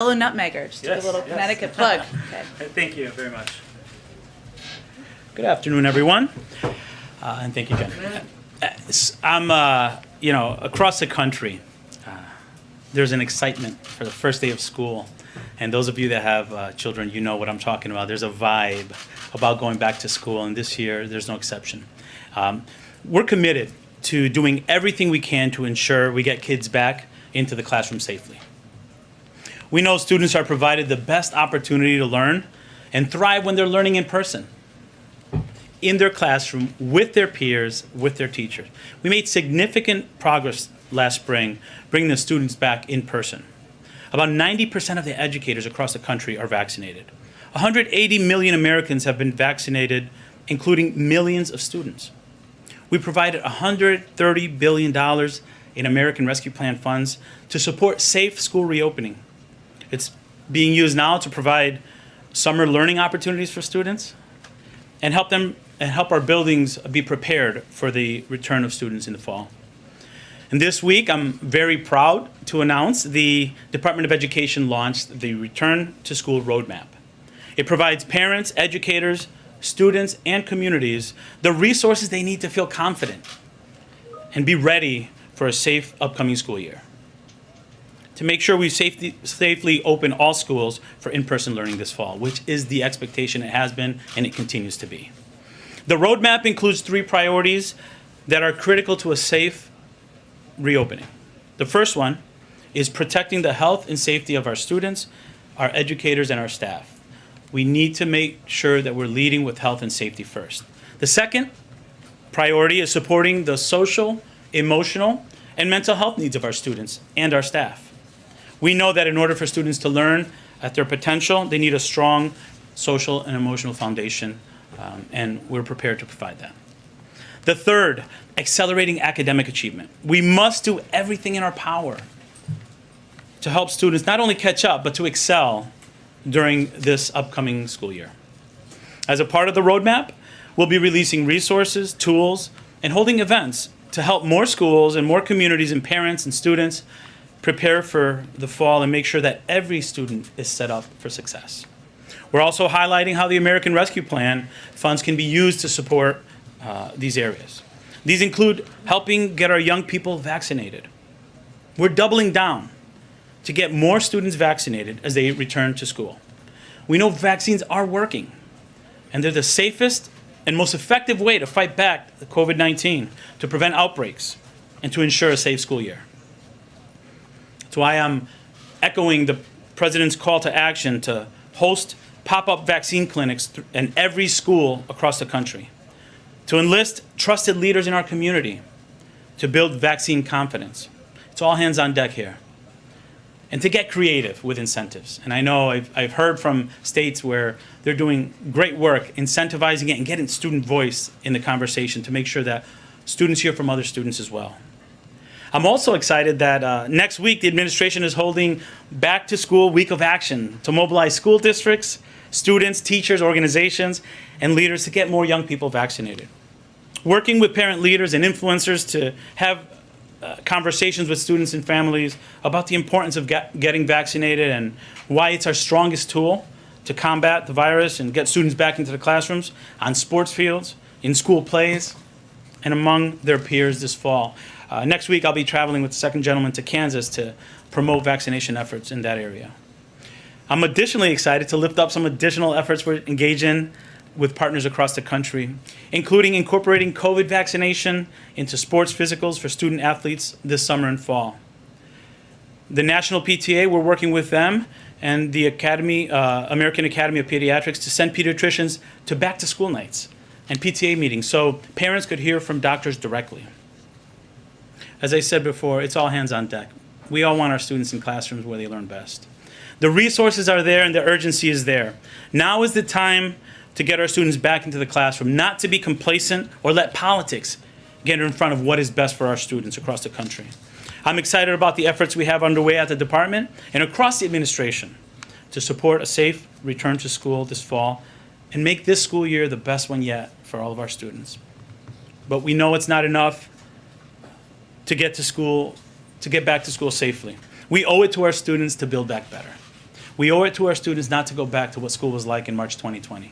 Hello, Nutmegger. Just Yes, a little yes. Connecticut plug. Okay. Thank you very much. Good afternoon, everyone, and thank you, Jen. I'm, across the country, there's an excitement for the first day of school, and those of you that have children, you know what I'm talking about. There's a vibe about going back to school, and this year, there's no exception. We're committed to doing everything we can to ensure we get kids back into the classroom safely. We know students are provided the best opportunity to learn and thrive when they're learning in person, in their classroom, with their peers, with their teachers. We made significant progress last spring bringing the students back in person. About 90% of the educators across the country are vaccinated. 180 million Americans have been vaccinated, including millions of students. We provided $130 billion in American Rescue Plan funds to support safe school reopening. It's being used now to provide summer learning opportunities for students and help our buildings be prepared for the return of students in the fall. And this week, I'm very proud to announce the Department of Education launched the Return to School Roadmap. It provides parents, educators, students, and communities the resources they need to feel confident and be ready for a safe upcoming school year, to make sure we safely open all schools for in-person learning this fall, which is the expectation. It has been, and it continues to be. The roadmap includes 3 priorities that are critical to a safe reopening. The first one is protecting the health and safety of our students, our educators, and our staff. We need to make sure that we're leading with health and safety first. The second priority is supporting the social, emotional, and mental health needs of our students and our staff. We know that in order for students to learn at their potential, they need a strong social and emotional foundation, and we're prepared to provide that. The third, accelerating academic achievement. We must do everything in our power to help students not only catch up, but to excel during this upcoming school year. As a part of the roadmap, we'll be releasing resources, tools, and holding events to help more schools and more communities and parents and students prepare for the fall and make sure that every student is set up for success. We're also highlighting how the American Rescue Plan funds can be used to support these areas. These include helping get our young people vaccinated. We're doubling down to get more students vaccinated as they return to school. We know vaccines are working, and they're the safest and most effective way to fight back the COVID-19, to prevent outbreaks, and to ensure a safe school year. That's why I'm echoing the President's call to action to host pop-up vaccine clinics in every school across the country, to enlist trusted leaders in our community, to build vaccine confidence. It's all hands on deck here. And to get creative with incentives. And I know I've heard from states where they're doing great work incentivizing it and getting student voice in the conversation to make sure that students hear from other students as well. I'm also excited that next week the administration is holding Back to School Week of Action to mobilize school districts, students, teachers, organizations, and leaders to get more young people vaccinated. Working with parent leaders and influencers to have conversations with students and families about the importance of getting vaccinated and why it's our strongest tool to combat the virus and get students back into the classrooms, on sports fields, in school plays, and among their peers this fall. Next week, I'll be traveling with the second gentleman to Kansas to promote vaccination efforts in that area. I'm additionally excited to lift up some additional efforts we're engaged in with partners across the country, including incorporating COVID vaccination into sports physicals for student athletes this summer and fall. The National PTA, we're working with them and the American Academy of Pediatrics to send pediatricians to back-to-school nights and PTA meetings so parents could hear from doctors directly. As I said before, it's all hands on deck. We all want our students in classrooms where they learn best. The resources are there and the urgency is there. Now is the time to get our students back into the classroom, not to be complacent or let politics get in front of what is best for our students across the country. I'm excited about the efforts we have underway at the department and across the administration to support a safe return to school this fall and make this school year the best one yet for all of our students. But we know it's not enough to get back to school safely. We owe it to our students to build back better. We owe it to our students not to go back to what school was like in March 2020.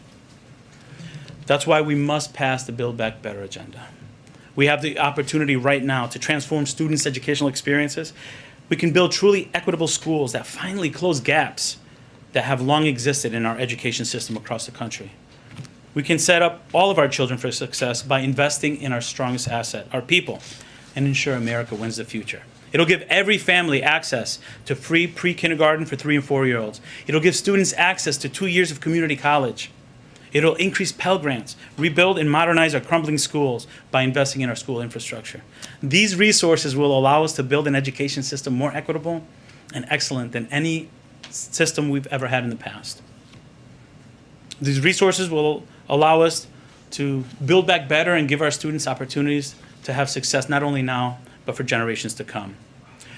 That's why we must pass the Build Back Better agenda. We have the opportunity right now to transform students' educational experiences. We can build truly equitable schools that finally close gaps that have long existed in our education system across the country. We can set up all of our children for success by investing in our strongest asset, our people, and ensure America wins the future. It'll give every family access to free pre-kindergarten for 3 and 4-year-olds. It'll give students access to 2 years of community college. It'll increase Pell Grants, rebuild and modernize our crumbling schools by investing in our school infrastructure. These resources will allow us to build an education system more equitable and excellent than any system we've ever had in the past. These resources will allow us to build back better and give our students opportunities to have success not only now, but for generations to come.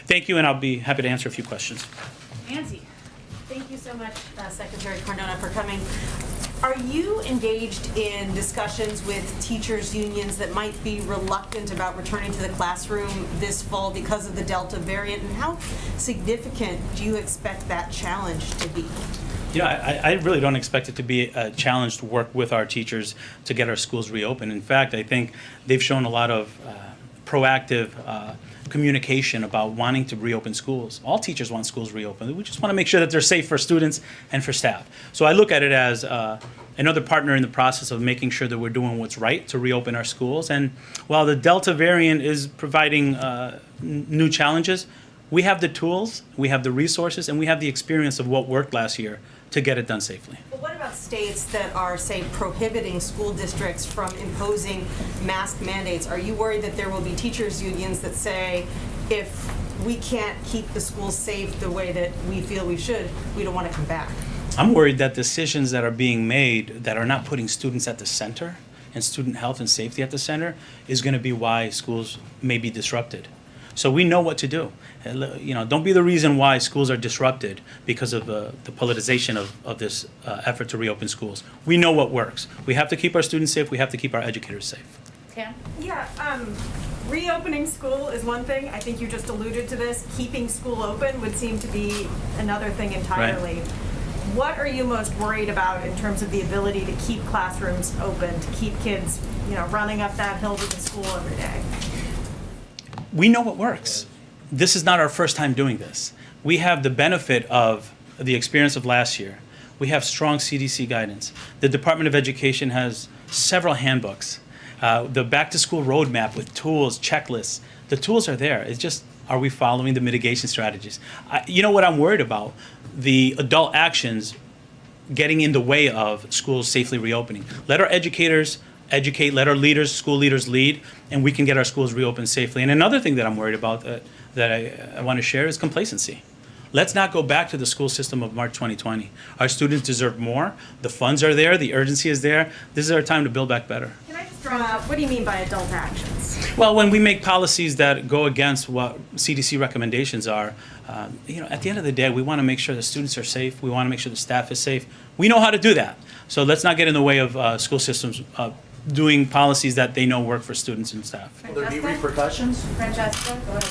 Thank you, and I'll be happy to answer a few questions. Nancy. Thank you so much, Secretary Cardona, for coming. Are you engaged in discussions with teachers' unions that might be reluctant about returning to the classroom this fall because of the Delta variant? And how significant do you expect that challenge to be? Yeah, I really don't expect it to be a challenge to work with our teachers to get our schools reopened. In fact, I think they've shown a lot of proactive communication about wanting to reopen schools. All teachers want schools reopened. We just want to make sure that they're safe for students and for staff. So I look at it as another partner in the process of making sure that we're doing what's right to reopen our schools. And while the Delta variant is providing new challenges, we have the tools, we have the resources, and we have the experience of what worked last year to get it done safely. But what about states that are, say, prohibiting school districts from imposing mask mandates? Are you worried that there will be teachers' unions that say, if we can't keep the schools safe the way that we feel we should, we don't want to come back? I'm worried that decisions that are being made that are not putting students at the center and student health and safety at the center is going to be why schools may be disrupted. So we know what to do. Don't be the reason why schools are disrupted because of the politicization of this effort to reopen schools. We know what works. We have to keep our students safe. We have to keep our educators safe. Tam? Yeah, reopening school is one thing. I think you just alluded to this. Keeping school open would seem to be another thing entirely. Right. What are you most worried about in terms of the ability to keep classrooms open, to keep kids, running up that hill to the school every day? We know what works. This is not our first time doing this. We have the benefit of the experience of last year. We have strong CDC guidance. The Department of Education has several handbooks. The back-to-school roadmap with tools, checklists. The tools are there. It's just, are we following the mitigation strategies? You know what I'm worried about? The adult actions getting in the way of schools safely reopening. Let our educators educate, let our leaders, school leaders lead, and we can get our schools reopened safely. And another thing that I'm worried about that I want to share is complacency. Let's not go back to the school system of March 2020. Our students deserve more. The funds are there. The urgency is there. This is our time to build back better. Can I just draw out, what do you mean by adult actions? Well, when we make policies that go against what CDC recommendations are, at the end of the day, we want to make sure the students are safe. We want to make sure the staff is safe. We know how to do that. So let's not get in the way of school systems doing policies that they know work for students and staff. Will there be repercussions? Francesca, go ahead.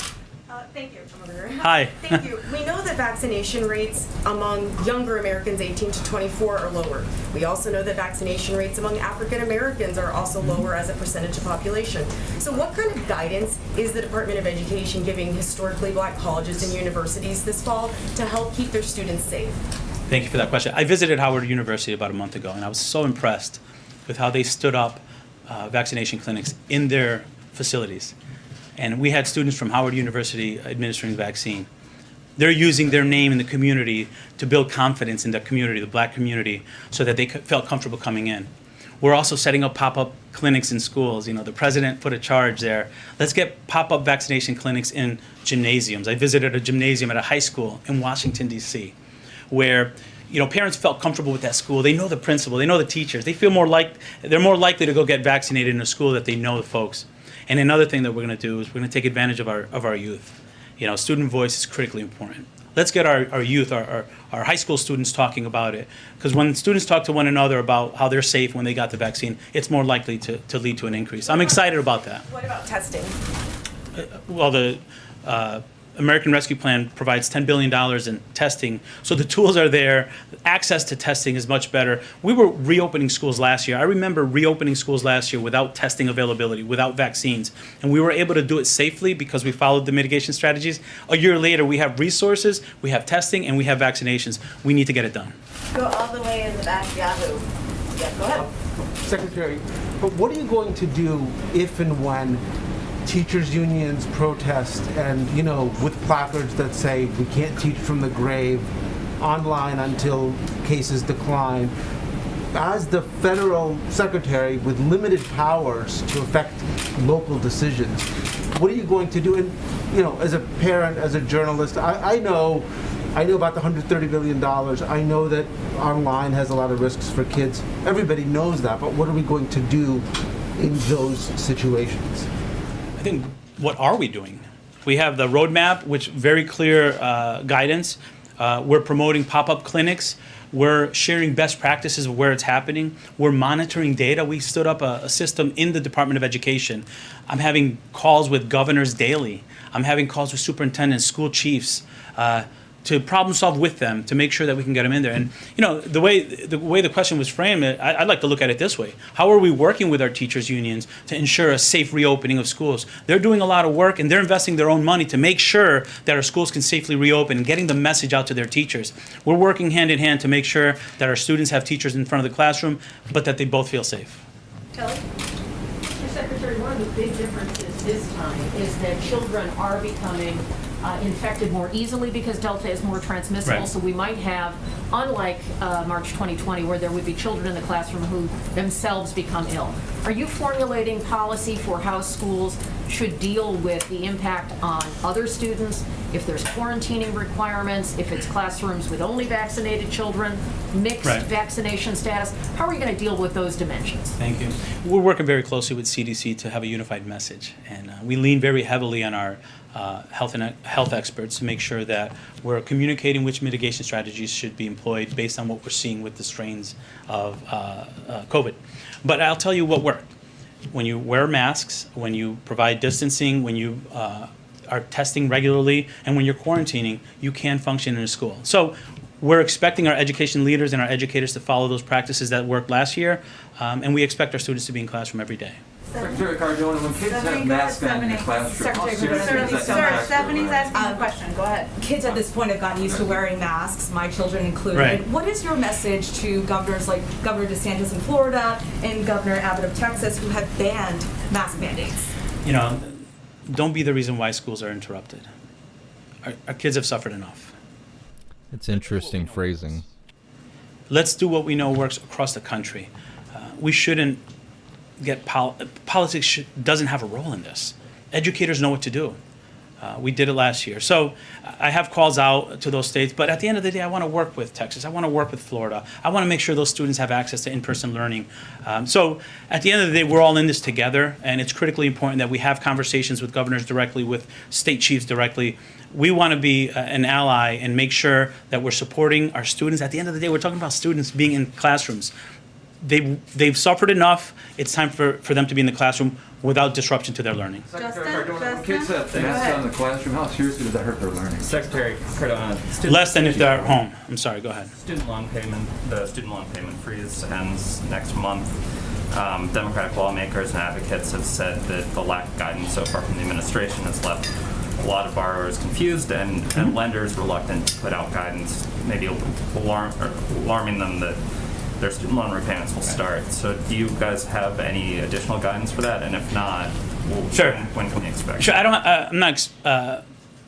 Thank you. I'm over here. Hi. Thank you. We know that vaccination rates among younger Americans 18 to 24 are lower. We also know that vaccination rates among African Americans are also lower as a percentage of population. So what kind of guidance is the Department of Education giving historically black colleges and universities this fall to help keep their students safe? Thank you for that question. I visited Howard University about a month ago, and I was so impressed with how they stood up vaccination clinics in their facilities. And we had students from Howard University administering the vaccine. They're using their name in the community to build confidence in the community, the black community, so that they felt comfortable coming in. We're also setting up pop-up clinics in schools. The president put a charge there. Let's get pop-up vaccination clinics in gymnasiums. I visited a gymnasium at a high school in Washington, D.C., where parents felt comfortable with that school. They know the principal. They know the teachers. They feel they're more likely to go get vaccinated in a school that they know the folks. And another thing that we're going to do is we're going to take advantage of our youth. Student voice is critically important. Let's get our youth, our high school students talking about it. Because when students talk to one another about how they're safe when they got the vaccine, it's more likely to lead to an increase. I'm excited about that. What about testing? Well, the American Rescue Plan provides $10 billion in testing, so the tools are there. Access to testing is much better. We were reopening schools last year. I remember reopening schools last year without testing availability, without vaccines, and we were able to do it safely because we followed the mitigation strategies. A year later, we have resources, we have testing, and we have vaccinations. We need to get it done. Go all the way in the back, Yahoo. Yeah, go ahead. Secretary, but what are you going to do if and when teachers' unions protest and, with placards that say we can't teach from the grave, online until cases decline? As the federal secretary with limited powers to affect local decisions, what are you going to do? And, as a parent, as a journalist, I know about the $130 billion. I know that online has a lot of risks for kids. Everybody knows that, but what are we going to do in those situations? I think, what are we doing? We have the roadmap, which very clear guidance. We're promoting pop-up clinics. We're sharing best practices of where it's happening. We're monitoring data. We stood up a system in the Department of Education. I'm having calls with governors daily. I'm having calls with superintendents, school chiefs, to problem solve with them to make sure that we can get them in there. And the way the question was framed, I'd like to look at it this way: how are we working with our teachers' unions to ensure a safe reopening of schools? They're doing a lot of work and they're investing their own money to make sure that our schools can safely reopen and getting the message out to their teachers. We're working hand in hand to make sure that our students have teachers in front of the classroom, but that they both feel safe. Kelly? Mr. Secretary, one of the big differences this time is that children are becoming infected more easily because Delta is more transmissible. Right. So we might have, unlike March 2020, where there would be children in the classroom who themselves become ill. Are you formulating policy for how schools should deal with the impact on other students, if there's quarantining requirements, if it's classrooms with only vaccinated children, mixed Right. vaccination status? How are you going to deal with those dimensions? Thank you. We're working very closely with CDC to have a unified message, and we lean very heavily on our health experts to make sure that we're communicating which mitigation strategies should be employed based on what we're seeing with the strains of COVID. But I'll tell you what worked. When you wear masks, when you provide distancing, when you are testing regularly, and when you're quarantining, you can function in a school. So we're expecting our education leaders and our educators to follow those practices that worked last year, and we expect our students to be in classroom every day. Secretary Cardona, when kids have masks on in the classroom, how serious is that Sir, impact Stephanie's their learning? asking a question. Go ahead. Kids at this point have gotten used to wearing masks, my children included. Right. What is your message to governors like Governor DeSantis in Florida and Governor Abbott of Texas who have banned mask mandates? Don't be the reason why schools are interrupted. Our kids have suffered enough. It's interesting phrasing. Let's do what we know works across the country. We shouldn't get politics doesn't have a role in this. Educators know what to do. We did it last year. So I have calls out to those states, but at the end of the day, I want to work with Texas. I want to work with Florida. I want to make sure those students have access to in-person learning. So at the end of the day, we're all in this together, and it's critically important that we have conversations with governors directly, with state chiefs directly. We want to be an ally and make sure that we're supporting our students. At the end of the day, we're talking about students being in classrooms. They've suffered enough. It's time for them to be in the classroom without disruption to their learning. Secretary Cardona, when kids have masks on in the classroom, how seriously does that hurt their learning? Secretary Cardona. Less than if they're at home. I'm sorry, go ahead. The student loan payment freeze ends next month. Democratic lawmakers and advocates have said that the lack of guidance so far from the administration has left a lot of borrowers confused and lenders reluctant to put out guidance, maybe alarming them that their student loan repayments will start. So do you guys have any additional guidance for that? And if not, Sure. when can we expect? Sure. I'm not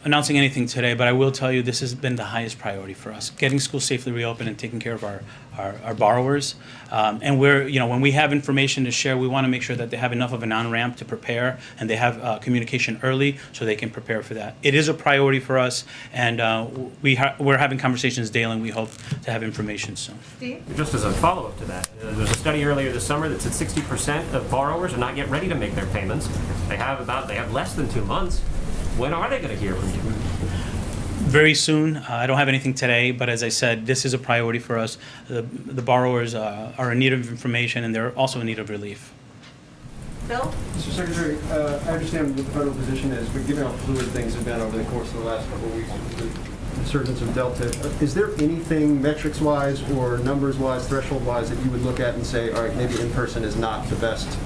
announcing anything today, but I will tell you this has been the highest priority for us: getting schools safely reopened and taking care of our borrowers. And when we have information to share, we want to make sure that they have enough of an on-ramp to prepare, and they have communication early so they can prepare for that. It is a priority for us, and we're having conversations daily, and we hope to have information soon. Steve? Just as a follow-up to that, there was a study earlier this summer that said 60% of borrowers are not yet ready to make their payments. They have less than 2 months. When are they going to hear from you? Very soon. I don't have anything today, but as I said, this is a priority for us. The borrowers are in need of information, and they're also in need of relief. Bill? Mr. Secretary, I understand what the federal position is, but given how fluid things have been over the course of the last couple of weeks with the insurgence of Delta, is there anything metrics-wise or numbers-wise, threshold-wise, that you would look at and say, all right, maybe in-person is not the best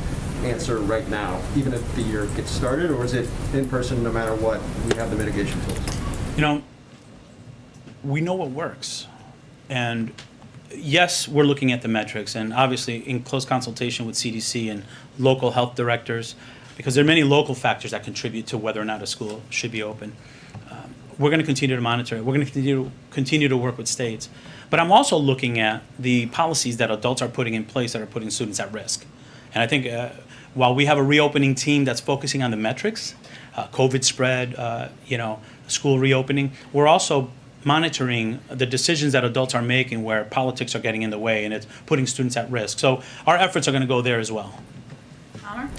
answer right now, even if the year gets started, or is it in-person no matter what, we have the mitigation tools? You know, we know what works. And yes, we're looking at the metrics, and obviously in close consultation with CDC and local health directors, because there are many local factors that contribute to whether or not a school should be open. We're going to continue to monitor it. We're going to continue to work with states. But I'm also looking at the policies that adults are putting in place that are putting students at risk. And I think while we have a reopening team that's focusing on the metrics, COVID spread, school reopening, we're also monitoring the decisions that adults are making where politics are getting in the way and it's putting students at risk. So our efforts are going to go there as well. Palmer?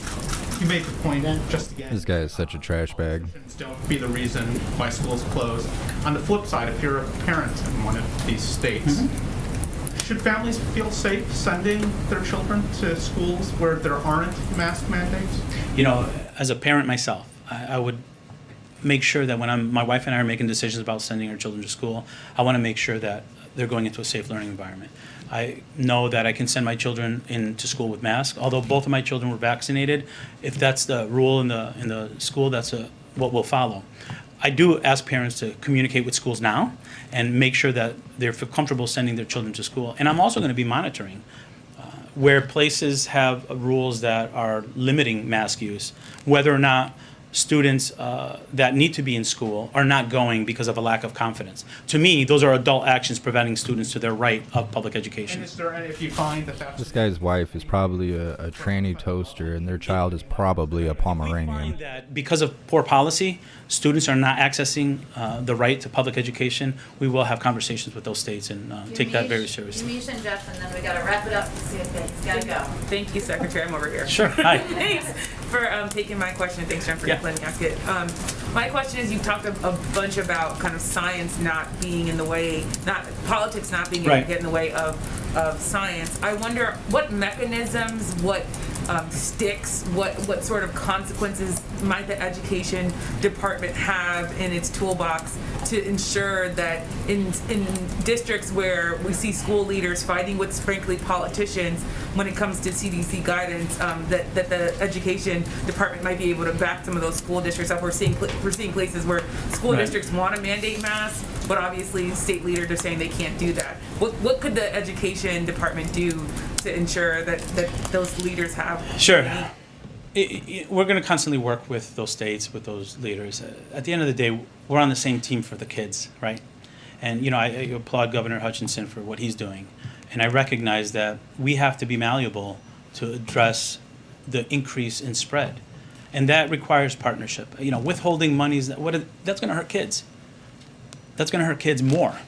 You made the point, just again. This guy is such a trash bag. Don't be the reason why schools close. On the flip side, if you're a parent in one of these states, should families feel safe sending their children to schools where there aren't mask mandates? You know, as a parent myself, I would make sure that when my wife and I are making decisions about sending our children to school, I want to make sure that they're going into a safe learning environment. I know that I can send my children into school with masks, although both of my children were vaccinated. If that's the rule in the school, that's what we'll follow. I do ask parents to communicate with schools now and make sure that they're comfortable sending their children to school. And I'm also going to be monitoring where places have rules that are limiting mask use, whether or not students that need to be in school are not going because of a lack of confidence. To me, those are adult actions preventing students to their right of public education. And is there any, if you find that that's... This guy's wife is probably a tranny toaster, and their child is probably a Pomeranian. That because of poor policy, students are not accessing the right to public education, we will have conversations with those states and take that very seriously. Yamiche and Jeff, and then we gotta wrap it up. It's gotta go. Thank you, Secretary. I'm over here. Sure. Hi. Thanks for taking my question. Thanks, Jen, for letting me ask it. My question is, you've talked a bunch about kind of science not being in the way, politics not being able to get in the way of science. I wonder what mechanisms, what sticks, what sort of consequences might the education department have in its toolbox to ensure that in districts where we see school leaders fighting with, frankly, politicians when it comes to CDC guidance, that the education department might be able to back some of those school districts up. We're seeing places where school districts want to mandate masks, but obviously state leaders are saying they can't do that. What could the education department do to ensure that those leaders have? Sure. We're going to constantly work with those states, with those leaders. At the end of the day, we're on the same team for the kids, right? And, I applaud Governor Hutchinson for what he's doing. And I recognize that we have to be malleable to address the increase in spread. And that requires partnership. Withholding monies, that's going to hurt kids. That's going to hurt kids more.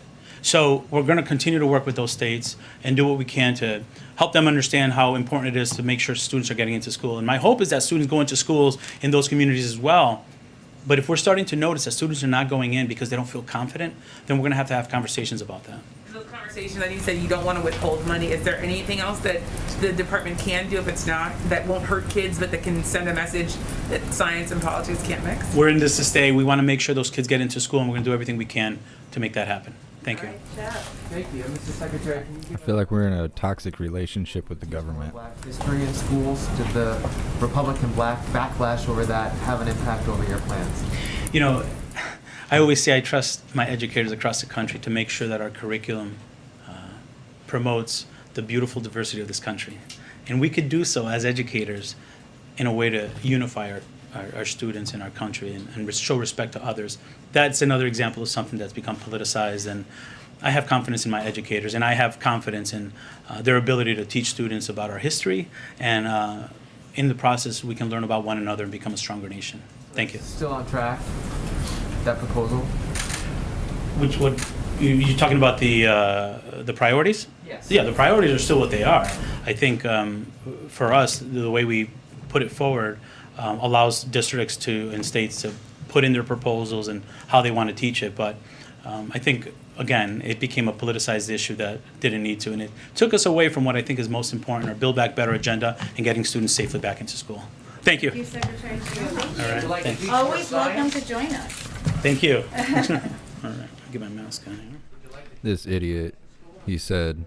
So we're going to continue to work with those states and do what we can to help them understand how important it is to make sure students are getting into school. And my hope is that students go into schools in those communities as well. But if we're starting to notice that students are not going in because they don't feel confident, then we're going to have conversations about that. Those conversations that you said you don't want to withhold money, is there anything else that the department can do if it's not, that won't hurt kids, but that can send a message that science and politics can't mix? We're in this to stay. We want to make sure those kids get into school, and we're going to do everything we can to make that happen. Thank you. Thank you. Mr. Secretary, I feel like we're in a toxic relationship with the government. Black history in schools, did the Republican black backlash over that have an impact over your plans? I always say I trust my educators across the country to make sure that our curriculum promotes the beautiful diversity of this country. And we could do so as educators in a way to unify our students in our country and show respect to others. That's another example of something that's become politicized, and I have confidence in my educators, and I have confidence in their ability to teach students about our history, and in the process we can learn about one another and become a stronger nation. Thank you. Still on track, that proposal? Which would, you're talking about the priorities? Yes. Yeah, the priorities are still what they are. I think for us, the way we put it forward allows districts and states to put in their proposals and how they want to teach it. But I think, again, it became a politicized issue that didn't need to. And it took us away from what I think is most important, our Build Back Better agenda and getting students safely back into school. Thank you. Thank you, Secretary Fields. All right. Thanks. Always welcome to join us. Thank you. All right. I'll get my mouse down here. This idiot, he said,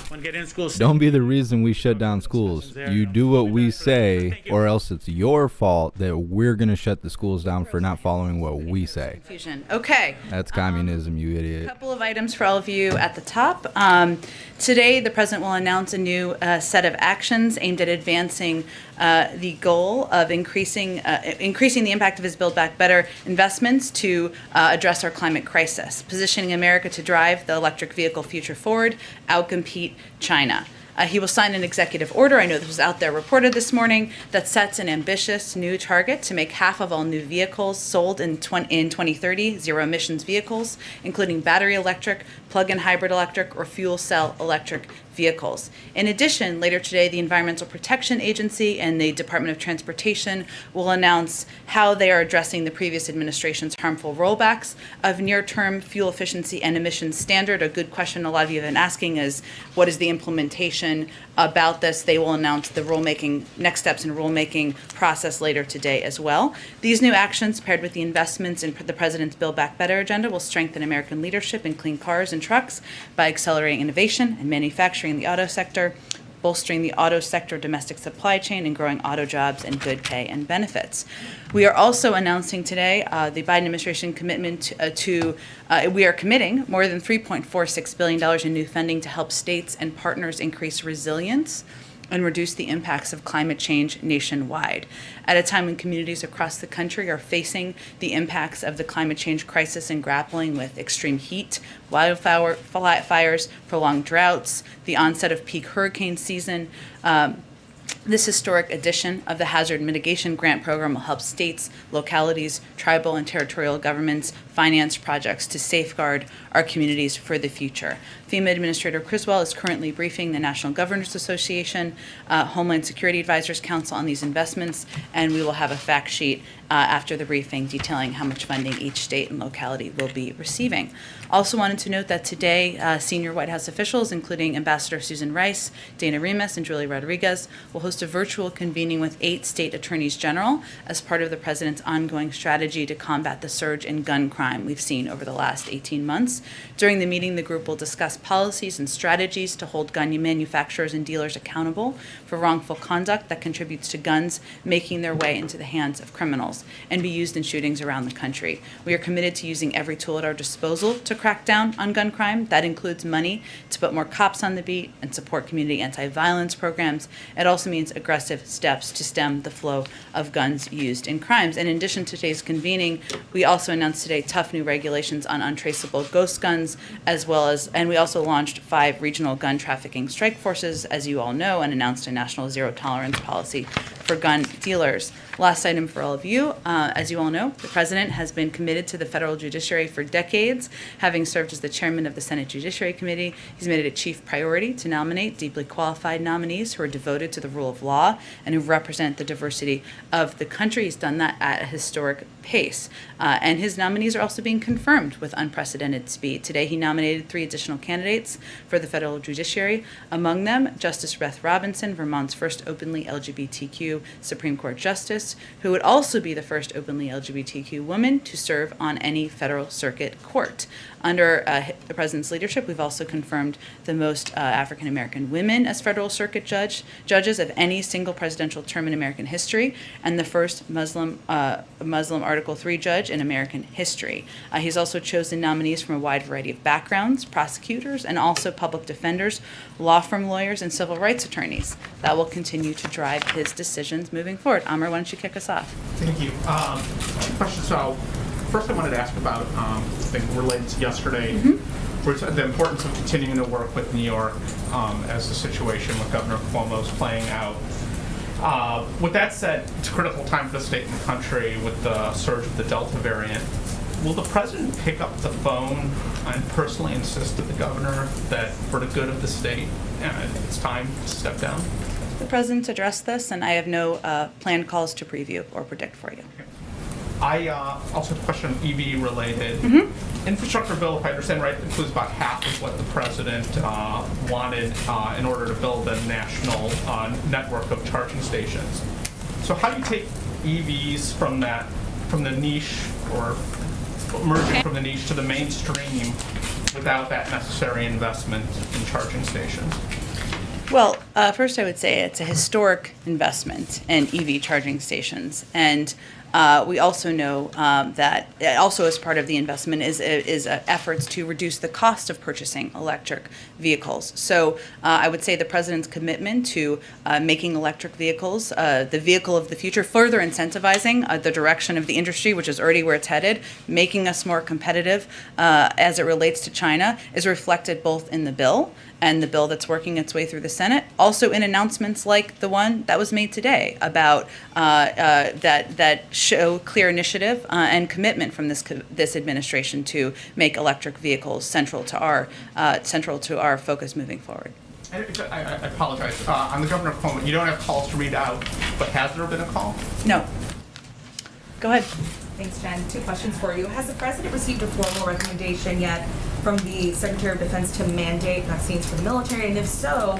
Want to get in school? don't be the reason we shut down schools. You do what we say, or else it's your fault that we're going to shut the schools down for not following what we say. Confusion. Okay. That's communism, you idiot. A couple of items for all of you at the top. Today, the President will announce a new set of actions aimed at advancing the goal of increasing the impact of his Build Back Better investments to address our climate crisis, positioning America to drive the electric vehicle future forward, outcompete China. He will sign an executive order, I know this was out there reported this morning, that sets an ambitious new target to make half of all new vehicles sold in 2030 zero emissions vehicles, including battery electric, plug-in hybrid electric, or fuel cell electric vehicles. In addition, later today, the Environmental Protection Agency and the Department of Transportation will announce how they are addressing the previous administration's harmful rollbacks of near-term fuel efficiency and emissions standard. A good question a lot of you have been asking is, what is the implementation about this? They will announce the next steps in rulemaking process later today as well. These new actions, paired with the investments in the President's Build Back Better agenda, will strengthen American leadership in clean cars and trucks by accelerating innovation and manufacturing in the auto sector, bolstering the auto sector domestic supply chain, and growing auto jobs and good pay and benefits. We are also announcing today the Biden administration commitment we are committing more than $3.46 billion in new funding to help states and partners increase resilience and reduce the impacts of climate change nationwide. At a time when communities across the country are facing the impacts of the climate change crisis and grappling with extreme heat, wildfires, prolonged droughts, the onset of peak hurricane season, this historic addition of the Hazard Mitigation Grant Program will help states, localities, tribal and territorial governments finance projects to safeguard our communities for the future. FEMA Administrator Criswell is currently briefing the National Governors Association, Homeland Security Advisors Council on these investments, and we will have a fact sheet after the briefing detailing how much funding each state and locality will be receiving. Also wanted to note that today, senior White House officials, including Ambassador Susan Rice, Dana Remus, and Julie Rodriguez, will host a virtual convening with 8 state attorneys general as part of the President's ongoing strategy to combat the surge in gun crime we've seen over the last 18 months. During the meeting, the group will discuss policies and strategies to hold gun manufacturers and dealers accountable for wrongful conduct that contributes to guns making their way into the hands of criminals and be used in shootings around the country. We are committed to using every tool at our disposal to crack down on gun crime. That includes money to put more cops on the beat and support community anti-violence programs. It also means aggressive steps to stem the flow of guns used in crimes. And in addition to today's convening, we also announced today tough new regulations on untraceable ghost guns, and we also launched 5 regional gun trafficking strike forces, as you all know, and announced a national zero tolerance policy for gun dealers. Last item for all of you, as you all know, the President has been committed to the federal judiciary for decades, having served as the chairman of the Senate Judiciary Committee. He's made it a chief priority to nominate deeply qualified nominees who are devoted to the rule of law and who represent the diversity of the country. He's done that at a historic pace. And his nominees are also being confirmed with unprecedented speed. Today, he nominated 3 additional candidates for the federal judiciary. Among them, Justice Beth Robinson, Vermont's first openly LGBTQ Supreme Court justice, who would also be the first openly LGBTQ woman to serve on any federal circuit court. Under the President's leadership, we've also confirmed the most African American women as federal circuit judges of any single presidential term in American history, and the first Muslim Article III judge in American history. He's also chosen nominees from a wide variety of backgrounds, prosecutors, and also public defenders, law firm lawyers, and civil rights attorneys. That will continue to drive his decisions moving forward. Amr, why don't you kick us off? Thank you. 2 questions. So, first I wanted to ask about thing related to yesterday, the importance of continuing to work with New York as the situation with Governor Cuomo is playing out. With that said, it's a critical time for the state and the country with the surge of the Delta variant. Will the President pick up the phone and personally insist to the governor that for the good of the state, it's time to step down? The President's addressed this, and I have no planned calls to preview or predict for you. Okay. I also have a question EV related. Infrastructure bill, if I understand right, includes about half of what the President wanted in order to build a national network of charging stations. So how do you take EVs from the niche, or emerging from the niche to the mainstream without that necessary investment in charging stations? Well, first I would say it's a historic investment in EV charging stations, and we also know that also as part of the investment is efforts to reduce the cost of purchasing electric vehicles. So I would say the president's commitment to making electric vehicles the vehicle of the future, further incentivizing the direction of the industry, which is already where it's headed, making us more competitive as it relates to China, is reflected both in the bill and the bill that's working its way through the Senate, also in announcements like the one that was made today about that show clear initiative and commitment from this administration to make electric vehicles central to our focus moving forward. I apologize. On the Governor Cuomo, you don't have calls to read out, but has there been a call? No. Go ahead. Thanks, Jen. 2 questions for you. Has the president received a formal recommendation yet from the Secretary of Defense to mandate vaccines for the military? And if so,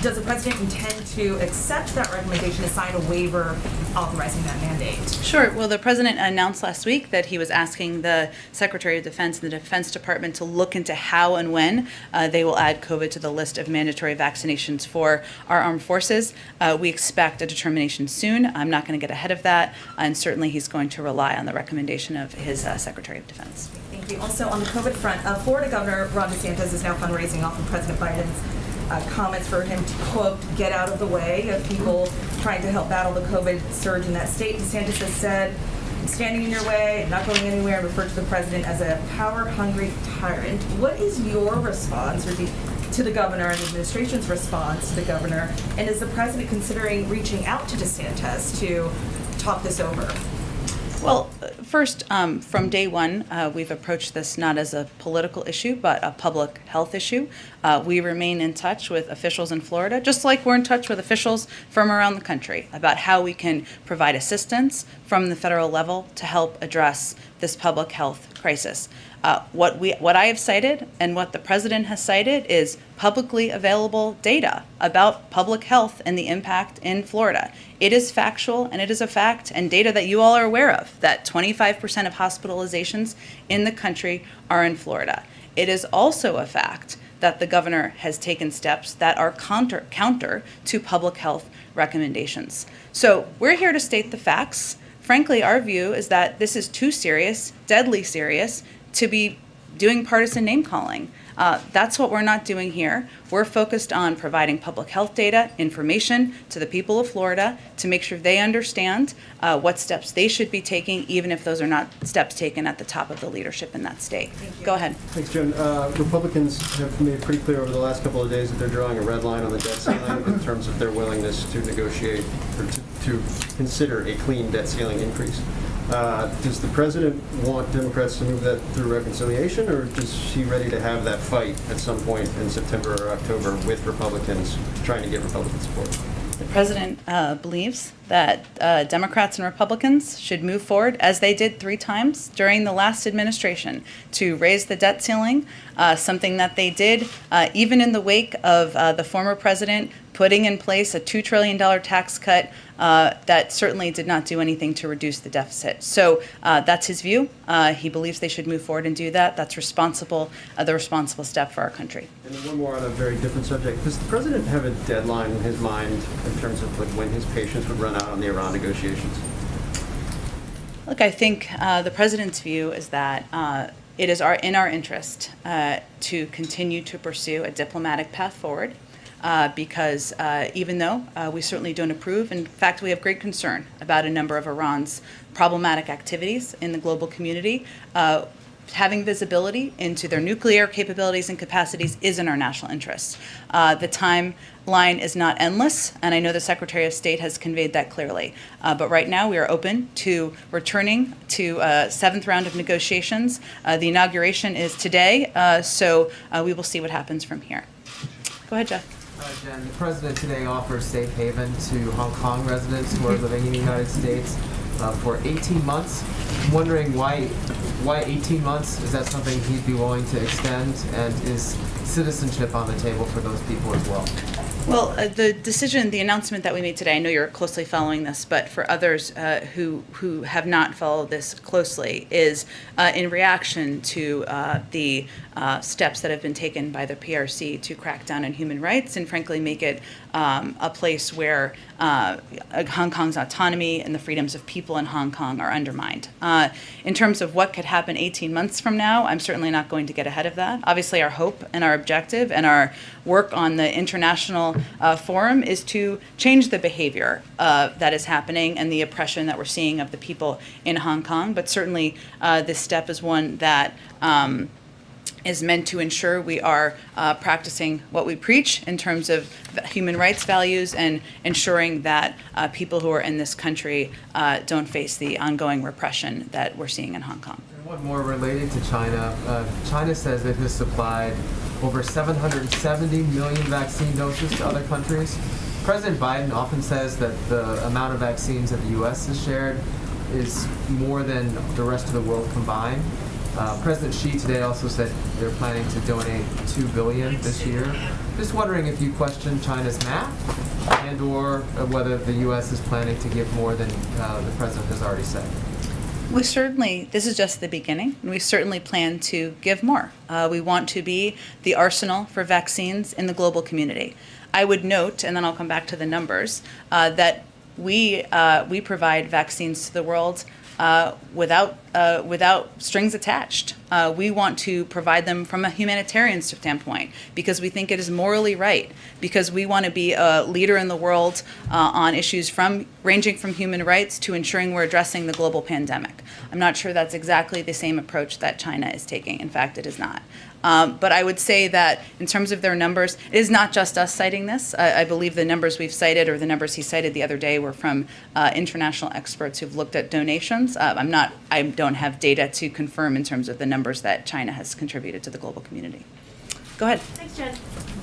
does the president intend to accept that recommendation and sign a waiver authorizing that mandate? Sure. Well, the president announced last week that he was asking the Secretary of Defense and the Defense Department to look into how and when they will add COVID to the list of mandatory vaccinations for our armed forces. We expect a determination soon. I'm not going to get ahead of that, and certainly he's going to rely on the recommendation of his Secretary of Defense. Thank you. Also, on the COVID front, Florida Governor Ron DeSantis is now fundraising off of President Biden's comments for him to, quote, get out of the way of people trying to help battle the COVID surge in that state. DeSantis has said, standing in your way, not going anywhere, and referred to the president as a power-hungry tyrant. What is your response to the governor and the administration's response to the governor? And is the president considering reaching out to DeSantis to talk this over? Well, first, from day one, we've approached this not as a political issue, but a public health issue. We remain in touch with officials in Florida, just like we're in touch with officials from around the country, about how we can provide assistance from the federal level to help address this public health crisis. What I have cited and what the president has cited is publicly available data about public health and the impact in Florida. It is factual, and it is a fact, and data that you all are aware of, that 25% of hospitalizations in the country are in Florida. It is also a fact that the governor has taken steps that are counter to public health recommendations. So we're here to state the facts. Frankly, our view is that this is too serious, deadly serious, to be doing partisan name calling. That's what we're not doing here. We're focused on providing public health data, information to the people of Florida to make sure they understand what steps they should be taking, even if those are not steps taken at the top of the leadership in that state. Go ahead. Thanks, Jen. Republicans have made pretty clear over the last couple of days that they're drawing a red line on the debt ceiling in terms of their willingness to negotiate or to consider a clean debt ceiling increase. Does the president want Democrats to move that through reconciliation, or is she ready to have that fight at some point in September or October with Republicans, trying to get Republican support? The president believes that Democrats and Republicans should move forward, as they did 3 times during the last administration, to raise the debt ceiling, something that they did even in the wake of the former president putting in place a $2 trillion tax cut that certainly did not do anything to reduce the deficit. So that's his view. He believes they should move forward and do that. That's the responsible step for our country. And then one more on a very different subject. Does the president have a deadline in his mind in terms of when his patience would run out on the Iran negotiations? Look, I think the president's view is that it is in our interest to continue to pursue a diplomatic path forward. Because even though we certainly don't approve, in fact, we have great concern about a number of Iran's problematic activities in the global community, having visibility into their nuclear capabilities and capacities is in our national interest. The timeline is not endless, and I know the Secretary of State has conveyed that clearly. But right now, we are open to returning to a 7th round of negotiations. The inauguration is today, so we will see what happens from here. Go ahead, Jeff. Jen, the president today offers safe haven to Hong Kong residents who are living in the United States for 18 months. I'm wondering why 18 months? Is that something he'd be willing to extend? And is citizenship on the table for those people as well? Well, the decision, the announcement that we made today, I know you're closely following this, but for others who have not followed this closely, is in reaction to the steps that have been taken by the PRC to crack down on human rights and frankly make it a place where Hong Kong's autonomy and the freedoms of people in Hong Kong are undermined. In terms of what could happen 18 months from now, I'm certainly not going to get ahead of that. Obviously, our hope and our objective and our work on the international forum is to change the behavior that is happening and the oppression that we're seeing of the people in Hong Kong. But certainly, this step is one that is meant to ensure we are practicing what we preach in terms of human rights values and ensuring that people who are in this country don't face the ongoing repression that we're seeing in Hong Kong. And one more related to China. China says it has supplied over 770 million vaccine doses to other countries. President Biden often says that the amount of vaccines that the U.S. has shared is more than the rest of the world combined. President Xi today also said they're planning to donate $2 billion this year. Just wondering if you question China's math and or whether the U.S. is planning to give more than the president has already said. We certainly, this is just the beginning, and we certainly plan to give more. We want to be the arsenal for vaccines in the global community. I would note, and then I'll come back to the numbers, that we provide vaccines to the world without strings attached. We want to provide them from a humanitarian standpoint because we think it is morally right, because we want to be a leader in the world on issues ranging from human rights to ensuring we're addressing the global pandemic. I'm not sure that's exactly the same approach that China is taking. In fact, it is not. But I would say that in terms of their numbers, it is not just us citing this. I believe the numbers we've cited, or the numbers he cited the other day, were from international experts who've looked at donations. I don't have data to confirm in terms of the numbers that China has contributed to the global community. Go ahead. Thanks, Jen.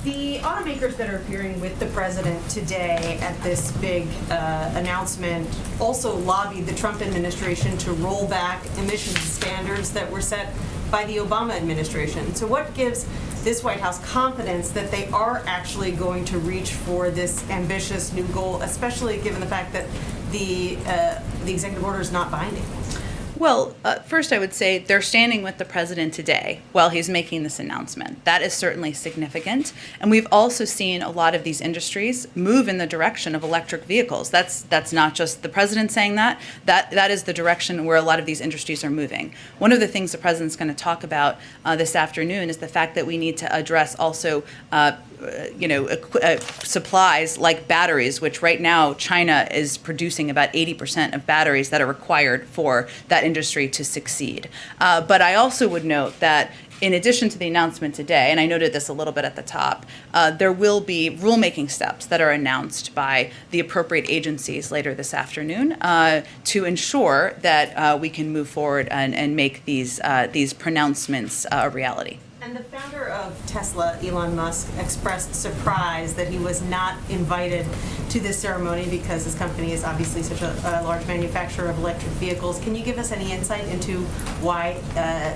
The automakers that are appearing with the president today at this big announcement also lobbied the Trump administration to roll back emissions standards that were set by the Obama administration. So what gives this White House confidence that they are actually going to reach for this ambitious new goal, especially given the fact that the executive order is not binding? Well, first I would say they're standing with the president today while he's making this announcement. That is certainly significant. And we've also seen a lot of these industries move in the direction of electric vehicles. That's not just the president saying that. That is the direction where a lot of these industries are moving. One of the things the president's going to talk about this afternoon is the fact that we need to address also supplies like batteries, which right now China is producing about 80% of batteries that are required for that industry to succeed. But I also would note that in addition to the announcement today, and I noted this a little bit at the top, there will be rulemaking steps that are announced by the appropriate agencies later this afternoon to ensure that we can move forward and make these pronouncements a reality. And the founder of Tesla, Elon Musk, expressed surprise that he was not invited to this ceremony because his company is obviously such a large manufacturer of electric vehicles. Can you give us any insight into why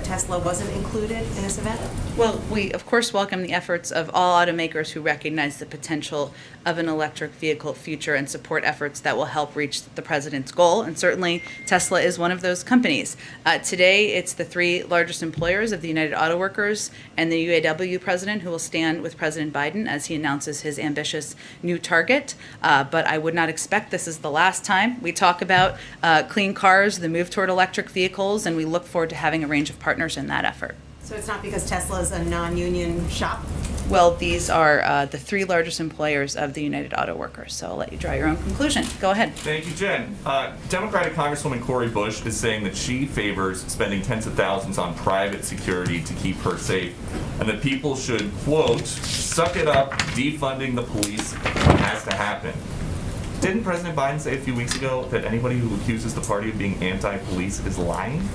Tesla wasn't included in this event? Well, we, of course, welcome the efforts of all automakers who recognize the potential of an electric vehicle future and support efforts that will help reach the president's goal. And certainly, Tesla is one of those companies. Today, it's the three largest employers of the United Auto Workers and the UAW president who will stand with President Biden as he announces his ambitious new target. But I would not expect this is the last time we talk about clean cars, the move toward electric vehicles, and we look forward to having a range of partners in that effort. So it's not because Tesla is a non-union shop? Well, these are the three largest employers of the United Auto Workers, so I'll let you draw your own conclusion. Go ahead. Thank you, Jen. Democratic Congresswoman Cori Bush is saying that she favors spending tens of thousands on private security to keep her safe, and that people should, quote, suck it up, defunding the police has to happen. Didn't President Biden say a few weeks ago that anybody who accuses the party of being anti-police is lying?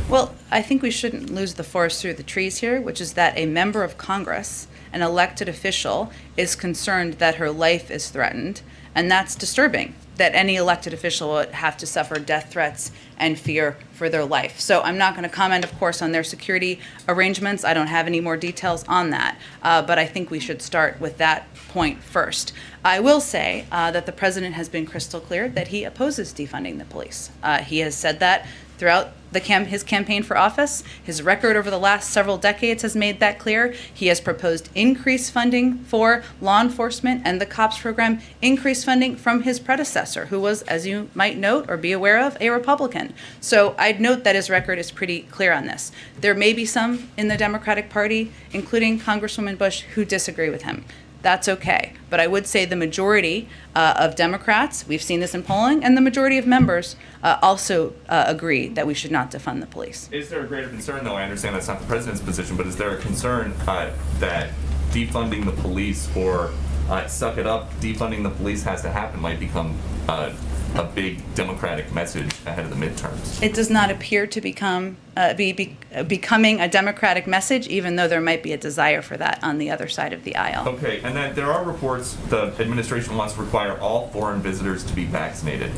Well, I think we shouldn't lose the forest through the trees here, which is that a member of Congress, an elected official, is concerned that her life is threatened, and that's disturbing, that any elected official would have to suffer death threats and fear for their life. So I'm not going to comment, of course, on their security arrangements. I don't have any more details on that, but I think we should start with that point first. I will say that the president has been crystal clear that he opposes defunding the police. He has said that throughout his campaign for office. His record over the last several decades has made that clear. He has proposed increased funding for law enforcement and the COPS program, increased funding from his predecessor, who was, as you might note or be aware of, a Republican. So I'd note that his record is pretty clear on this. There may be some in the Democratic Party, including Congresswoman Bush, who disagree with him. That's okay. But I would say the majority of Democrats, we've seen this in polling, and the majority of members also agree that we should not defund the police. Is there a greater concern, though? I understand that's not the president's position, but is there a concern that defunding the police or suck it up, defunding the police has to happen might become a big Democratic message ahead of the midterms? It does not appear to becoming a Democratic message, even though there might be a desire for that on the other side of the aisle. Okay, and then there are reports the administration wants to require all foreign visitors to be vaccinated.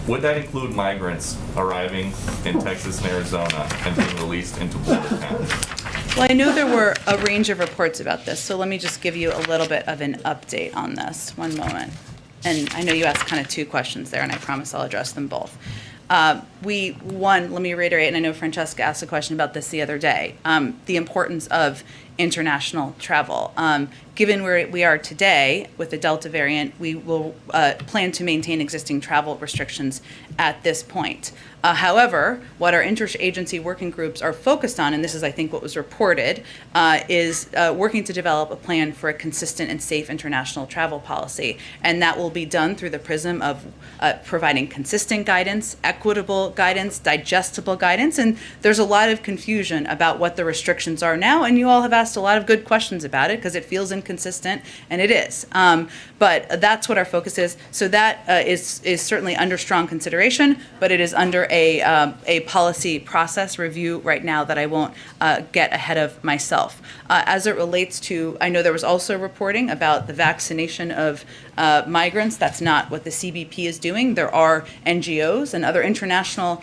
Would that include migrants arriving in Texas and Arizona and being released into border towns? Well, I know there were a range of reports about this, so let me just give you a little bit of an update on this. One moment. And I know you asked kind of two questions there, and I promise I'll address them both. Let me reiterate, and I know Francesca asked a question about this the other day, the importance of international travel. Given where we are today with the Delta variant, we will plan to maintain existing travel restrictions at this point. However, what our interagency working groups are focused on, and this is, I think, what was reported, is working to develop a plan for a consistent and safe international travel policy. And that will be done through the prism of providing consistent guidance, equitable guidance, digestible guidance. And there's a lot of confusion about what the restrictions are now, and you all have asked a lot of good questions about it because it feels inconsistent, and it is. But that's what our focus is. So that is certainly under strong consideration, but it is under a policy process review right now that I won't get ahead of myself. As it relates to, I know there was also reporting about the vaccination of migrants. That's not what the CBP is doing. There are NGOs and other international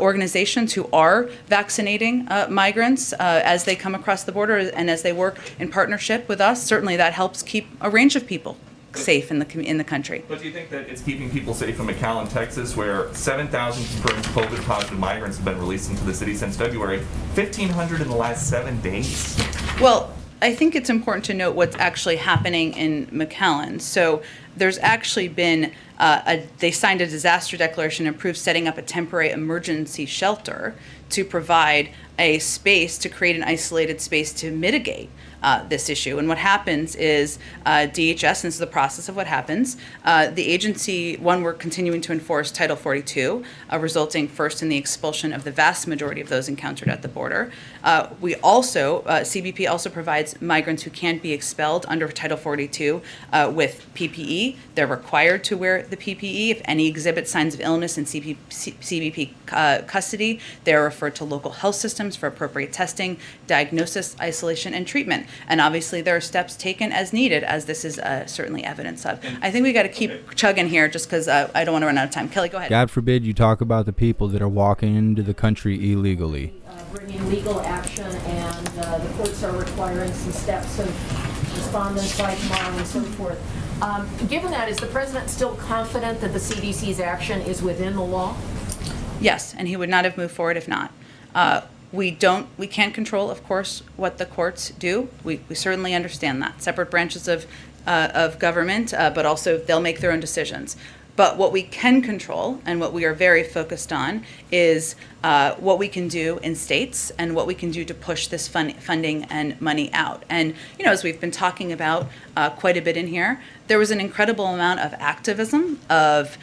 organizations who are vaccinating migrants as they come across the border and as they work in partnership with us. Certainly that helps keep a range of people safe in the country. But do you think that it's keeping people safe in McAllen, Texas, where 7,000 confirmed COVID-positive migrants have been released into the city since February, 1,500 in the last 7 days? Well, I think it's important to note what's actually happening in McAllen. So there's actually been, they signed a disaster declaration and approved setting up a temporary emergency shelter to provide a space, to create an isolated space to mitigate this issue. And what happens is DHS, and this is the process of what happens, the agency, we're continuing to enforce Title 42, resulting first in the expulsion of the vast majority of those encountered at the border. We also, CBP also provides migrants who can't be expelled under Title 42 with PPE. They're required to wear the PPE. If any exhibit signs of illness in CBP custody, they're referred to local health systems for appropriate testing, diagnosis, isolation, and treatment. And obviously there are steps taken as needed, as this is certainly evidence of. I think we got to keep chugging here just because I don't want to run out of time. Kelly, go ahead. God forbid you talk about the people that are walking into the country illegally. Bringing legal action, and the courts are requiring some steps of respondents by tomorrow and so forth. Given that, is the president still confident that the CDC's action is within the law? Yes, and he would not have moved forward if not. We can't control, of course, what the courts do. We certainly understand that. Separate branches of government, but also they'll make their own decisions. But what we can control and what we are very focused on is what we can do in states and what we can do to push this funding and money out. And, as we've been talking about quite a bit in here, there was an incredible amount of activism, of